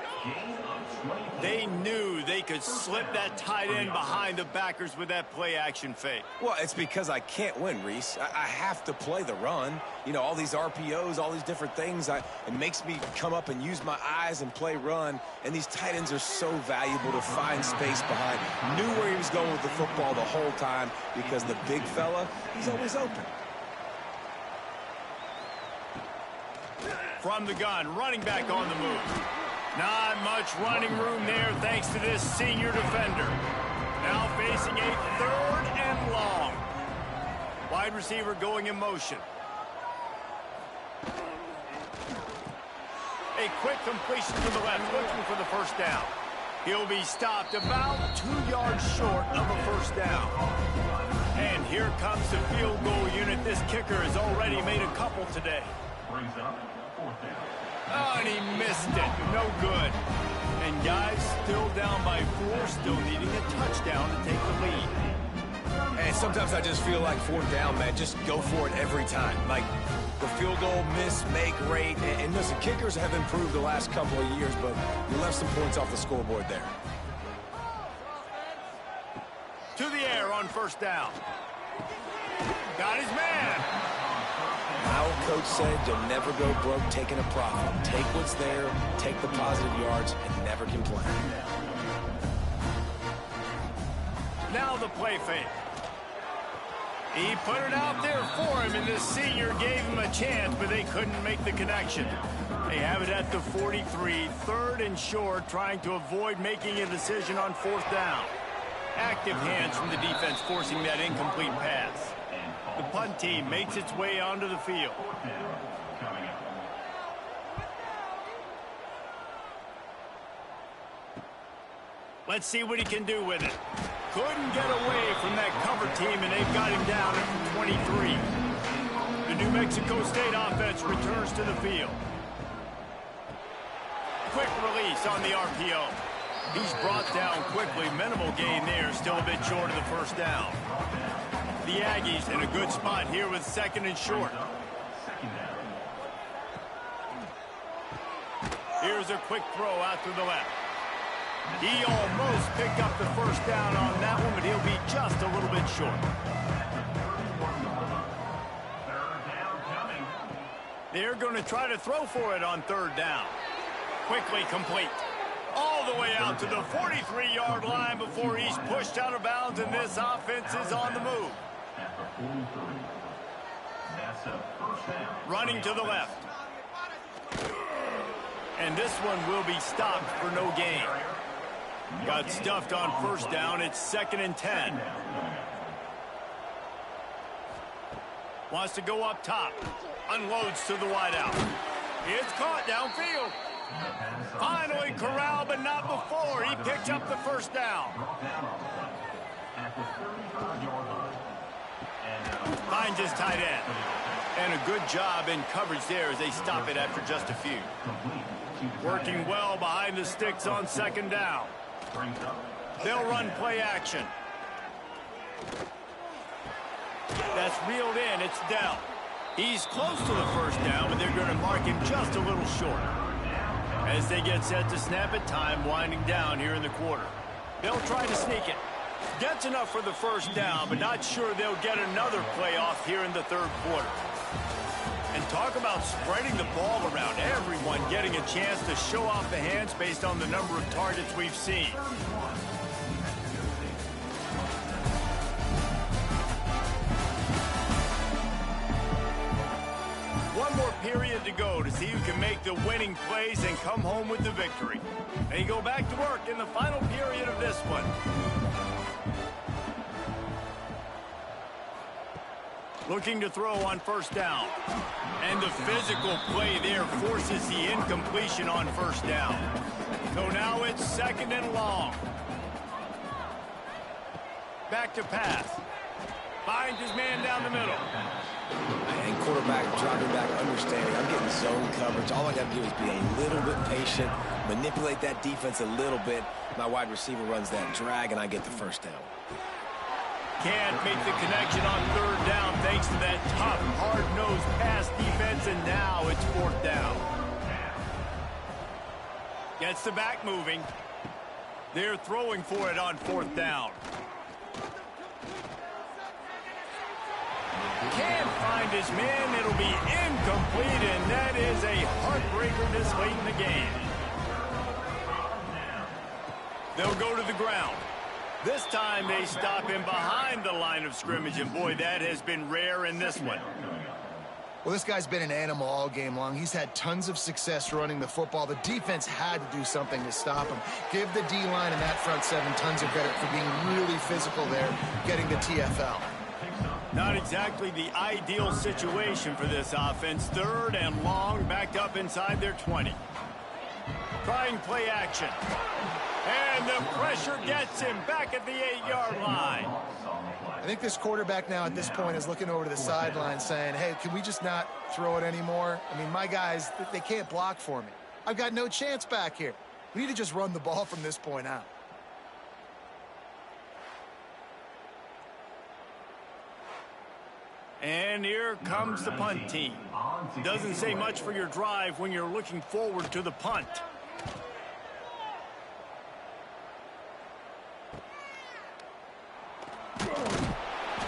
S1: They knew they could slip that tight end behind the backers with that play-action fake.
S3: Well, it's because I can't win, Reese. I have to play the run. You know, all these RPOs, all these different things. It makes me come up and use my eyes and play run. And these tight ends are so valuable to find space behind. Knew where he was going with the football the whole time because the big fella, he's always open.
S1: From the gun, running back on the move. Not much running room there thanks to this senior defender. Now facing a 3rd and long. Wide receiver going in motion. A quick completion to the left, looking for the 1st down. He'll be stopped about 2 yards short of a 1st down. And here comes the field goal unit. This kicker has already made a couple today. Oh, and he missed it. No good. And guys still down by 4, still needing a touchdown to take the lead.
S3: And sometimes I just feel like 4th down, man, just go for it every time. Like the field goal miss, make rate. And listen, kickers have improved the last couple of years, but you left some points off the scoreboard there.
S1: To the air on 1st down. Got his man.
S3: Our coach said you'll never go broke taking a profit. Take what's there, take the positive yards, and never complain.
S1: Now the play fake. He put it out there for him, and this senior gave him a chance, but they couldn't make the connection. They have it at the 43, 3rd and short, trying to avoid making a decision on 4th down. Active hands from the defense forcing that incomplete pass. The punt team makes its way onto the field. Let's see what he can do with it. Couldn't get away from that cover team, and they've got him down at 23. The New Mexico State offense returns to the field. Quick release on the RPO. He's brought down quickly. Minimal gain there, still a bit short of the 1st down. The Aggies in a good spot here with 2nd and short. Here's a quick throw out to the left. He almost picked up the 1st down on that one, but he'll be just a little bit short. They're going to try to throw for it on 3rd down. Quickly complete. All the way out to the 43-yard line before he's pushed out of bounds, and this offense is on the move. Running to the left. And this one will be stopped for no gain. Got stuffed on 1st down. It's 2nd and 10. Wants to go up top. Unloads to the wideout. It's caught downfield. Finally corralled, but not before. He picked up the 1st down. Finds his tight end. And a good job in coverage there as they stop it after just a few. Working well behind the sticks on 2nd down. They'll run play action. That's reeled in. It's Dell. He's close to the 1st down, but they're going to mark him just a little short. As they get set to snap it, time winding down here in the quarter. They'll try to sneak it. Gets enough for the 1st down, but not sure they'll get another play off here in the 3rd quarter. And talk about spreading the ball around. Everyone getting a chance to show off the hands based on the number of targets we've seen. One more period to go to see who can make the winning plays and come home with the victory. They go back to work in the final period of this one. Looking to throw on 1st down. And the physical play there forces the incompletion on 1st down. So now it's 2nd and long. Back to pass. Finds his man down the middle.
S3: And quarterback, dropping back, understanding. I'm getting zone coverage. All I got to do is be a little bit patient, manipulate that defense a little bit. My wide receiver runs that drag, and I get the 1st down.
S1: Can't make the connection on 3rd down thanks to that tough, hard-nosed pass defense, and now it's 4th down. Gets the back moving. They're throwing for it on 4th down. Can't find his man. It'll be incomplete, and that is a heartbreaker this late in the game. They'll go to the ground. This time they stop him behind the line of scrimmage, and boy, that has been rare in this one.
S2: Well, this guy's been an animal all game long. He's had tons of success running the football. The defense had to do something to stop him. Give the D-line and that front seven tons of credit for being really physical there, getting the TFL.
S1: Not exactly the ideal situation for this offense. 3rd and long, backed up inside their 20. Trying play action. And the pressure gets him back at the 8-yard line.
S2: I think this quarterback now at this point is looking over to the sideline saying, hey, can we just not throw it anymore? I mean, my guys, they can't block for me. I've got no chance back here. We need to just run the ball from this point out.
S1: And here comes the punt team. Doesn't say much for your drive when you're looking forward to the punt.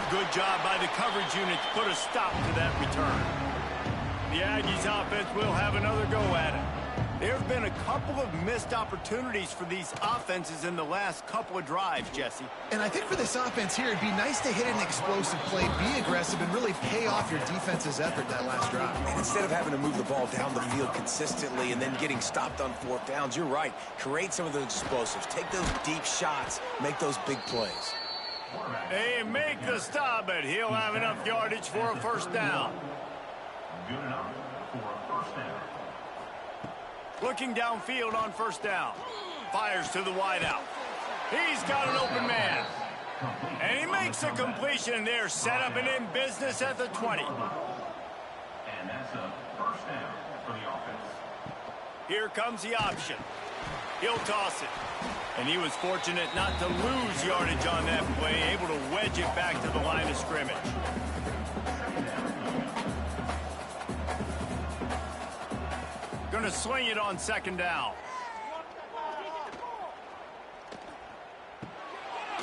S1: Good job by the coverage unit to put a stop to that return. The Aggies offense will have another go at it. There have been a couple of missed opportunities for these offenses in the last couple of drives, Jesse.
S2: And I think for this offense here, it'd be nice to hit an explosive play, be aggressive, and really pay off your defense's effort that last drive.
S3: And instead of having to move the ball down the field consistently and then getting stopped on fourth downs, you're right. Create some of those explosives. Take those deep shots. Make those big plays.
S1: They make the stop, but he'll have enough yardage for a first down.
S5: Good enough for a first down.
S1: Looking downfield on first down. Fires to the wideout. He's got an open man. And he makes a completion there. Set up and in business at the 20.
S5: And that's a first down for the offense.
S1: Here comes the option. He'll toss it. And he was fortunate not to lose yardage on that play, able to wedge it back to the line of scrimmage. Going to sling it on second down.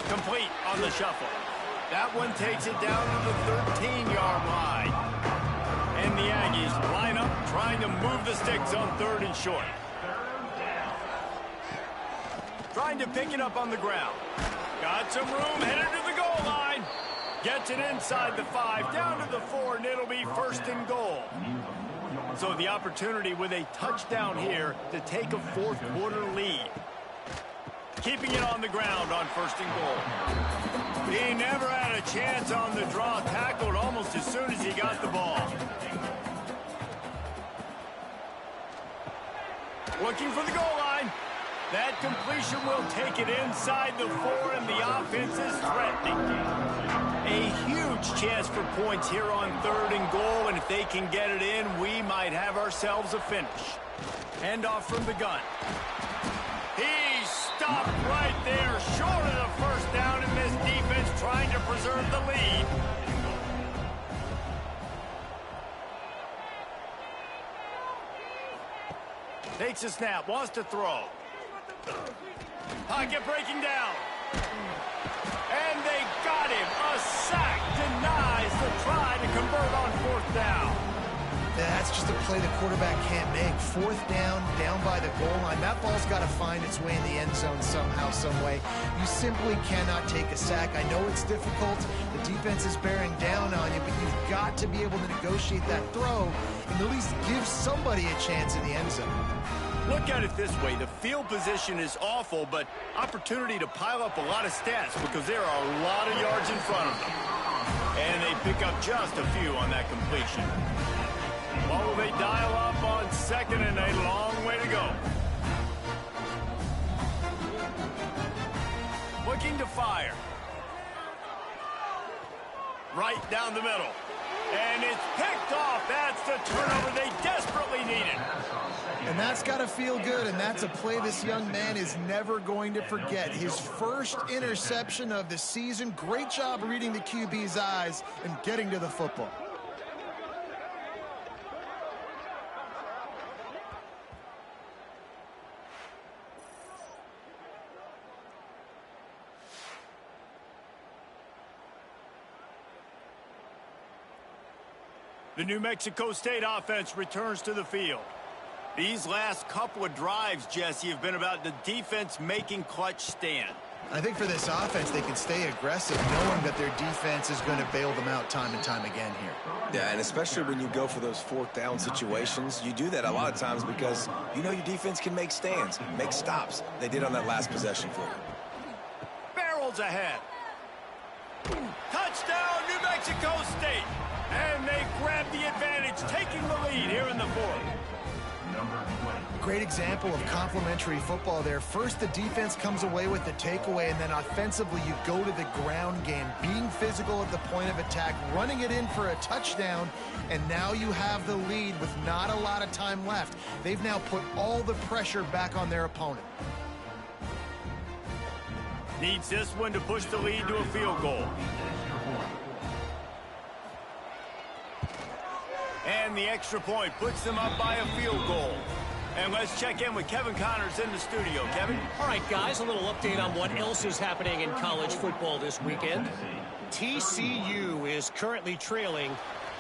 S1: Complete on the shuffle. That one takes it down to the 13-yard line. And the Aggies line up trying to move the sticks on third and short. Trying to pick it up on the ground. Got some room, headed to the goal line. Gets it inside the 5, down to the 4, and it'll be first and goal. So the opportunity with a touchdown here to take a fourth quarter lead. Keeping it on the ground on first and goal. He never had a chance on the draw, tackled almost as soon as he got the ball. Looking for the goal line. That completion will take it inside the 4, and the offense is threatening. A huge chance for points here on third and goal, and if they can get it in, we might have ourselves a finish. Handoff from the gun. He stopped right there, short of the first down, and this defense trying to preserve the lead. Takes a snap, wants to throw. Pocket breaking down. And they got him. A sack denies the try to convert on fourth down.
S2: That's just a play the quarterback can't make. Fourth down, down by the goal line. That ball's got to find its way in the end zone somehow, some way. You simply cannot take a sack. I know it's difficult. The defense is bearing down on you, but you've got to be able to negotiate that throw and at least give somebody a chance in the end zone.
S1: Look at it this way. The field position is awful, but opportunity to pile up a lot of stats because there are a lot of yards in front of them. And they pick up just a few on that completion. What will they dial up on second, and a long way to go. Looking to fire. Right down the middle. And it's picked off. That's the turnover they desperately needed.
S2: And that's got to feel good, and that's a play this young man is never going to forget. His first interception of the season. Great job reading the QB's eyes and getting to the football.
S1: The New Mexico State offense returns to the field. These last couple of drives, Jesse, have been about the defense making clutch stand.
S2: I think for this offense, they can stay aggressive, knowing that their defense is going to bail them out time and time again here.
S3: Yeah, and especially when you go for those fourth down situations, you do that a lot of times because you know your defense can make stands, make stops. They did on that last possession for you.
S1: Barrels ahead. Touchdown, New Mexico State. And they grab the advantage, taking the lead here in the fourth.
S2: Great example of complementary football there. First, the defense comes away with the takeaway, and then offensively, you go to the ground game, being physical at the point of attack, running it in for a touchdown, and now you have the lead with not a lot of time left. They've now put all the pressure back on their opponent.
S1: Needs this one to push the lead to a field goal. And the extra point puts them up by a field goal. And let's check in with Kevin Connors in the studio. Kevin?
S4: All right, guys, a little update on what else is happening in college football this weekend. TCU is currently trailing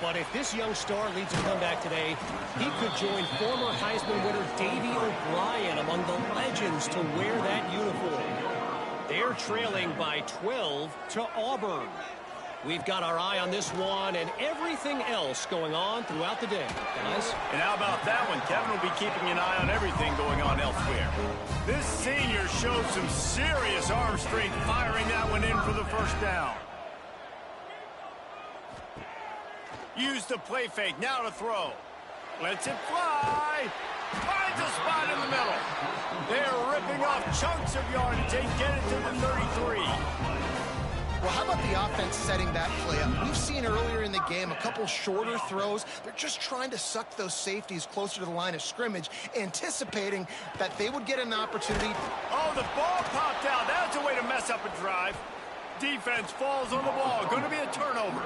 S4: But if this young star leads a comeback today, he could join former Heisman winner Davey O'Brien among the legends to wear that uniform. They're trailing by 12 to Auburn. We've got our eye on this one and everything else going on throughout the day, guys.
S1: And how about that one? Kevin will be keeping an eye on everything going on elsewhere. This senior showed some serious arm strength firing that one in for the first down. Use the play fake, now to throw. Lets it fly. Finds a spot in the middle. They're ripping off chunks of yardage. They get it to the 33.
S2: Well, how about the offense setting that play up? We've seen earlier in the game a couple shorter throws. They're just trying to suck those safeties closer to the line of scrimmage, anticipating that they would get an opportunity.
S1: Oh, the ball popped out. That's a way to mess up a drive. Defense falls on the ball. Going to be a turnover.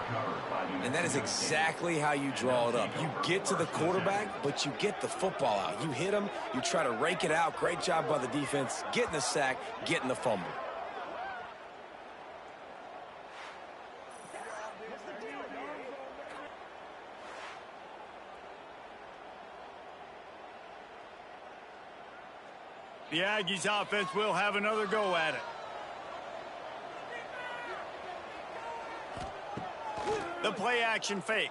S3: And that is exactly how you draw it up. You get to the quarterback, but you get the football out. You hit him, you try to rake it out. Great job by the defense, getting the sack, getting the fumble.
S1: The Aggies offense will have another go at it. The play action fake.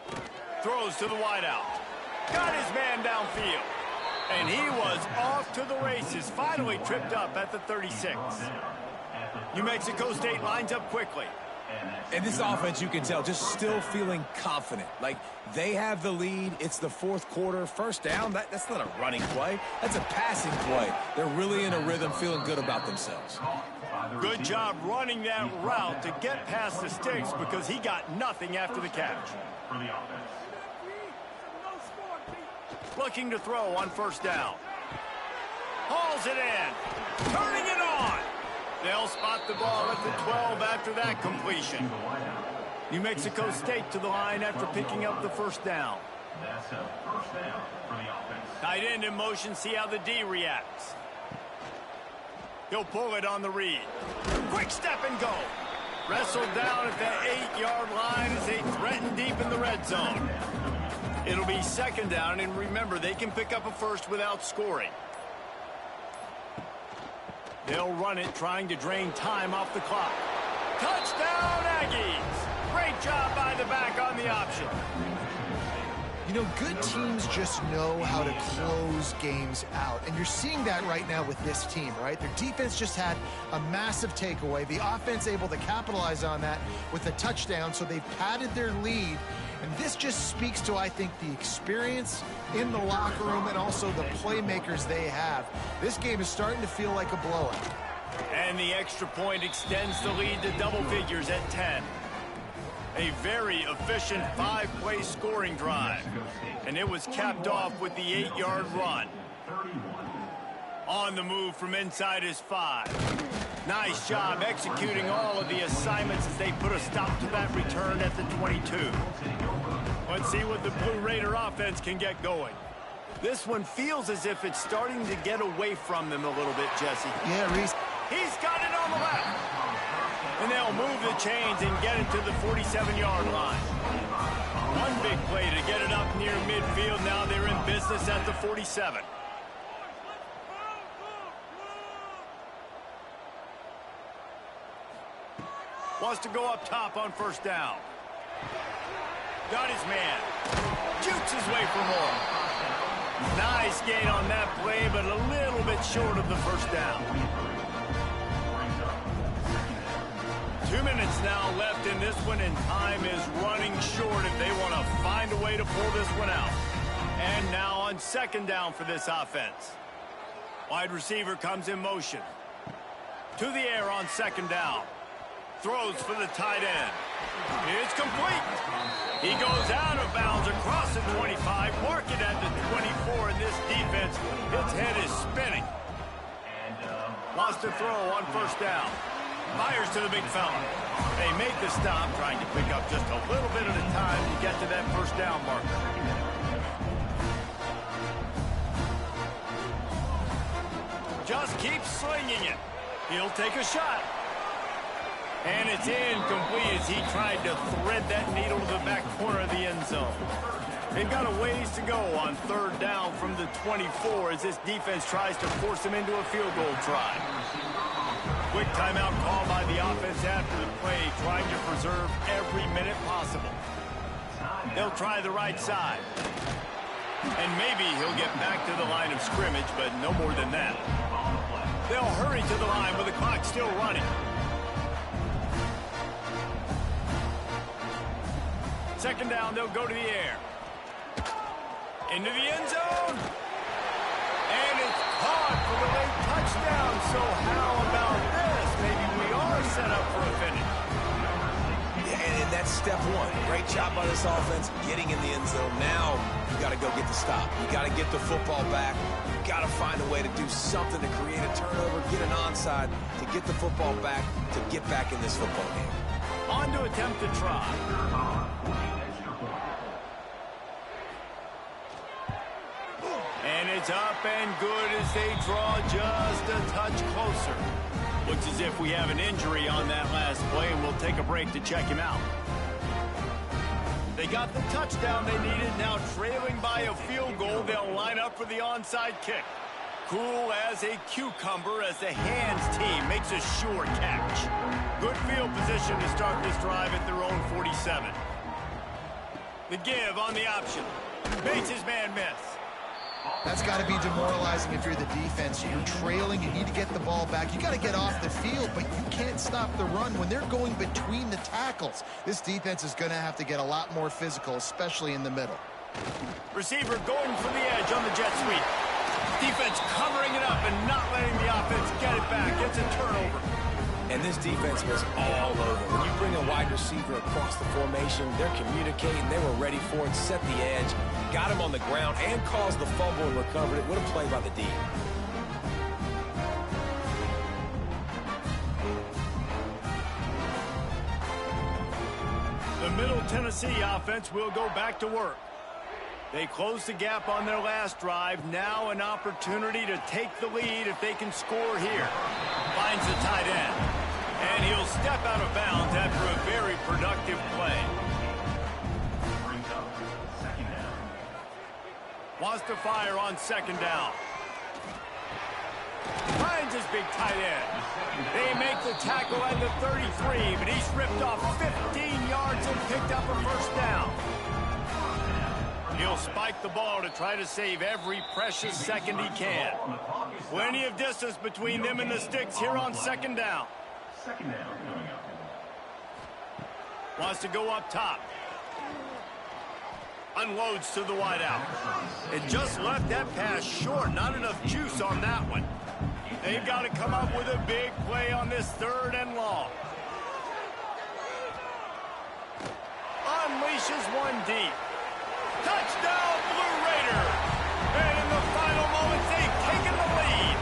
S1: Throws to the wideout. Got his man downfield. And he was off to the races. Finally tripped up at the 36. New Mexico State lines up quickly.
S3: And this offense, you can tell, just still feeling confident. Like, they have the lead. It's the fourth quarter. First down, that's not a running play. That's a passing play. They're really in a rhythm, feeling good about themselves.
S1: Good job running that route to get past the sticks because he got nothing after the catch. Looking to throw on first down. Hauls it in. Turning it on. They'll spot the ball at the 12 after that completion. New Mexico State to the line after picking up the first down.
S5: That's a first down for the offense.
S1: Tight end in motion, see how the D reacts. He'll pull it on the read. Quick step and go. Wrestled down at the 8-yard line as they threaten deep in the red zone. It'll be second down, and remember, they can pick up a first without scoring. They'll run it, trying to drain time off the clock. Touchdown, Aggies! Great job by the back on the option.
S2: You know, good teams just know how to close games out. And you're seeing that right now with this team, right? Their defense just had a massive takeaway. The offense able to capitalize on that with a touchdown, so they've padded their lead. And this just speaks to, I think, the experience in the locker room and also the playmakers they have. This game is starting to feel like a blowout.
S1: And the extra point extends the lead to double figures at 10. A very efficient 5-play scoring drive. And it was capped off with the 8-yard run. On the move from inside his 5. Nice job executing all of the assignments as they put a stop to that return at the 22. Let's see what the Blue Raider offense can get going. This one feels as if it's starting to get away from them a little bit, Jesse.
S2: Yeah, Reese.
S1: He's got it on the left. And they'll move the chains and get it to the 47-yard line. One big play to get it up near midfield. Now they're in business at the 47. Wants to go up top on first down. Got his man. Jukes his way for more. Nice gain on that play, but a little bit short of the first down. 2 minutes now left in this one, and time is running short if they want to find a way to pull this one out. And now on second down for this offense. Wide receiver comes in motion. To the air on second down. Throws for the tight end. It's complete. He goes out of bounds across the 25, mark it at the 24, and this defense, its head is spinning. Lost a throw on first down. Fires to the big fella. They make the stop, trying to pick up just a little bit at a time to get to that first down marker. Just keep slinging it. He'll take a shot. And it's incomplete as he tried to thread that needle to the back corner of the end zone. They've got a ways to go on third down from the 24 as this defense tries to force them into a field goal try. Quick timeout call by the offense after the play, trying to preserve every minute possible. They'll try the right side. And maybe he'll get back to the line of scrimmage, but no more than that. They'll hurry to the line with the clock still running. Second down, they'll go to the air. Into the end zone. And it's caught for the late touchdown. So how about this? Maybe we are set up for a finish.
S3: Yeah, and that's step one. Great job by this offense getting in the end zone. Now you got to go get the stop. You got to get the football back. You got to find a way to do something to create a turnover, get an onside, to get the football back, to get back in this football game.
S1: On to attempt to try. And it's up and good as they draw just a touch closer. Looks as if we have an injury on that last play, and we'll take a break to check him out. They got the touchdown they needed. Now trailing by a field goal, they'll line up for the onside kick. Cool as a cucumber as the hands team makes a sure catch. Good field position to start this drive at their own 47. The give on the option. Makes his man miss.
S2: That's got to be demoralizing if you're the defense. You're trailing, you need to get the ball back. You got to get off the field, but you can't stop the run when they're going between the tackles. This defense is going to have to get a lot more physical, especially in the middle.
S1: Receiver going for the edge on the jet sweep. Defense covering it up and not letting the offense get it back. It's a turnover.
S3: And this defense was all over. When you bring a wide receiver across the formation, they're communicating. They were ready for it, set the edge, got him on the ground, and caused the fumble and recovered it. What a play by the D.
S1: The Middle Tennessee offense will go back to work. They closed the gap on their last drive. Now an opportunity to take the lead if they can score here. Finds the tight end. And he'll step out of bounds after a very productive play.
S5: Brings up second down.
S1: Wants to fire on second down. Finds his big tight end. They make the tackle at the 33, but he's ripped off 15 yards and picked up a first down. He'll spike the ball to try to save every precious second he can. Plenty of distance between them and the sticks here on second down.
S5: Second down coming up.
S1: Wants to go up top. Unloads to the wideout. It just left that pass short. Not enough juice on that one. They've got to come up with a big play on this third and long. Unleashes one deep. Touchdown, Blue Raiders! And in the final moments, they've taken the lead.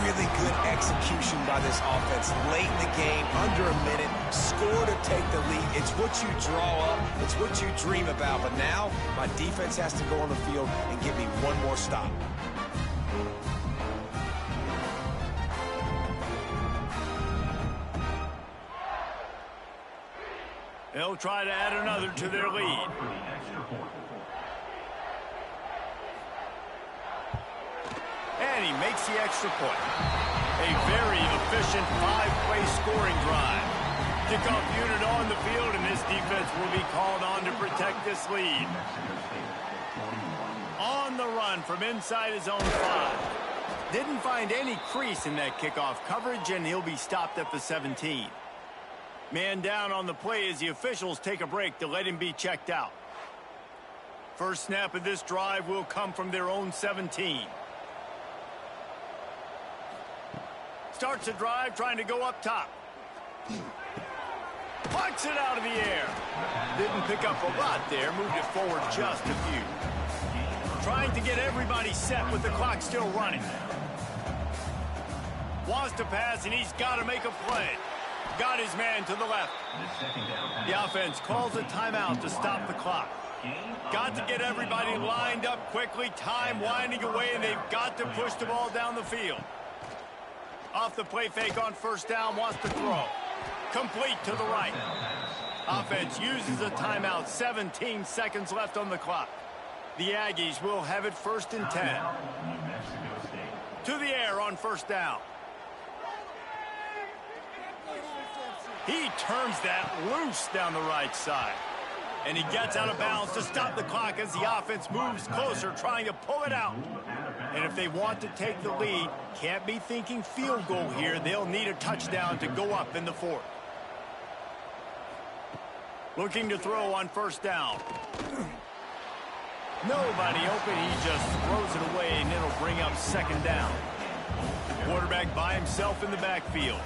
S3: Really good execution by this offense. Late in the game, under a minute, score to take the lead. It's what you draw up. It's what you dream about. But now, my defense has to go on the field and give me one more stop.
S1: They'll try to add another to their lead. And he makes the extra point. A very efficient five-play scoring drive. Kickoff unit on the field, and this defense will be called on to protect this lead. On the run from inside his own 5. Didn't find any crease in that kickoff coverage, and he'll be stopped at the 17. Man down on the play as the officials take a break to let him be checked out. First snap of this drive will come from their own 17. Starts the drive trying to go up top. Pucks it out of the air. Didn't pick up a lot there. Moved it forward just a few. Trying to get everybody set with the clock still running. Wants to pass, and he's got to make a play. Got his man to the left. The offense calls a timeout to stop the clock. Got to get everybody lined up quickly. Time winding away, and they've got to push the ball down the field. Off the play fake on first down, wants to throw. Complete to the right. Offense uses a timeout. 17 seconds left on the clock. The Aggies will have it 1st and 10.
S5: New Mexico State.
S1: To the air on first down. He turns that loose down the right side. And he gets out of bounds to stop the clock as the offense moves closer, trying to pull it out. And if they want to take the lead, can't be thinking field goal here. They'll need a touchdown to go up in the 4th. Looking to throw on first down. Nobody open. He just throws it away, and it'll bring up 2nd down. Quarterback by himself in the backfield.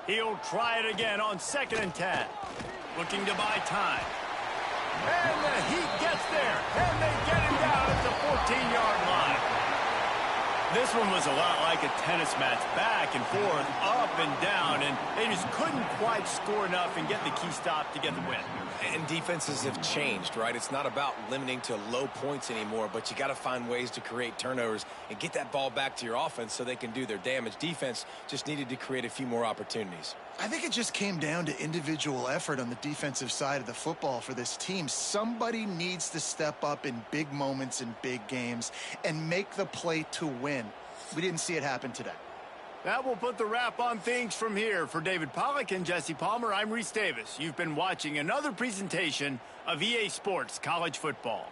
S1: He'll try it again on 2nd and 10. Looking to buy time. And the Heat gets there. And they get him down at the 14-yard line. This one was a lot like a tennis match. Back and forth, up and down. And they just couldn't quite score enough and get the key stop to get the win.
S3: And defenses have changed, right? It's not about limiting to low points anymore, but you got to find ways to create turnovers and get that ball back to your offense so they can do their damage. Defense just needed to create a few more opportunities.
S2: I think it just came down to individual effort on the defensive side of the football for this team. Somebody needs to step up in big moments in big games and make the play to win. We didn't see it happen today.
S1: That will put the wrap on things from here. For David Pollack and Jesse Palmer, I'm Reese Davis. You've been watching another presentation of EA Sports College Football.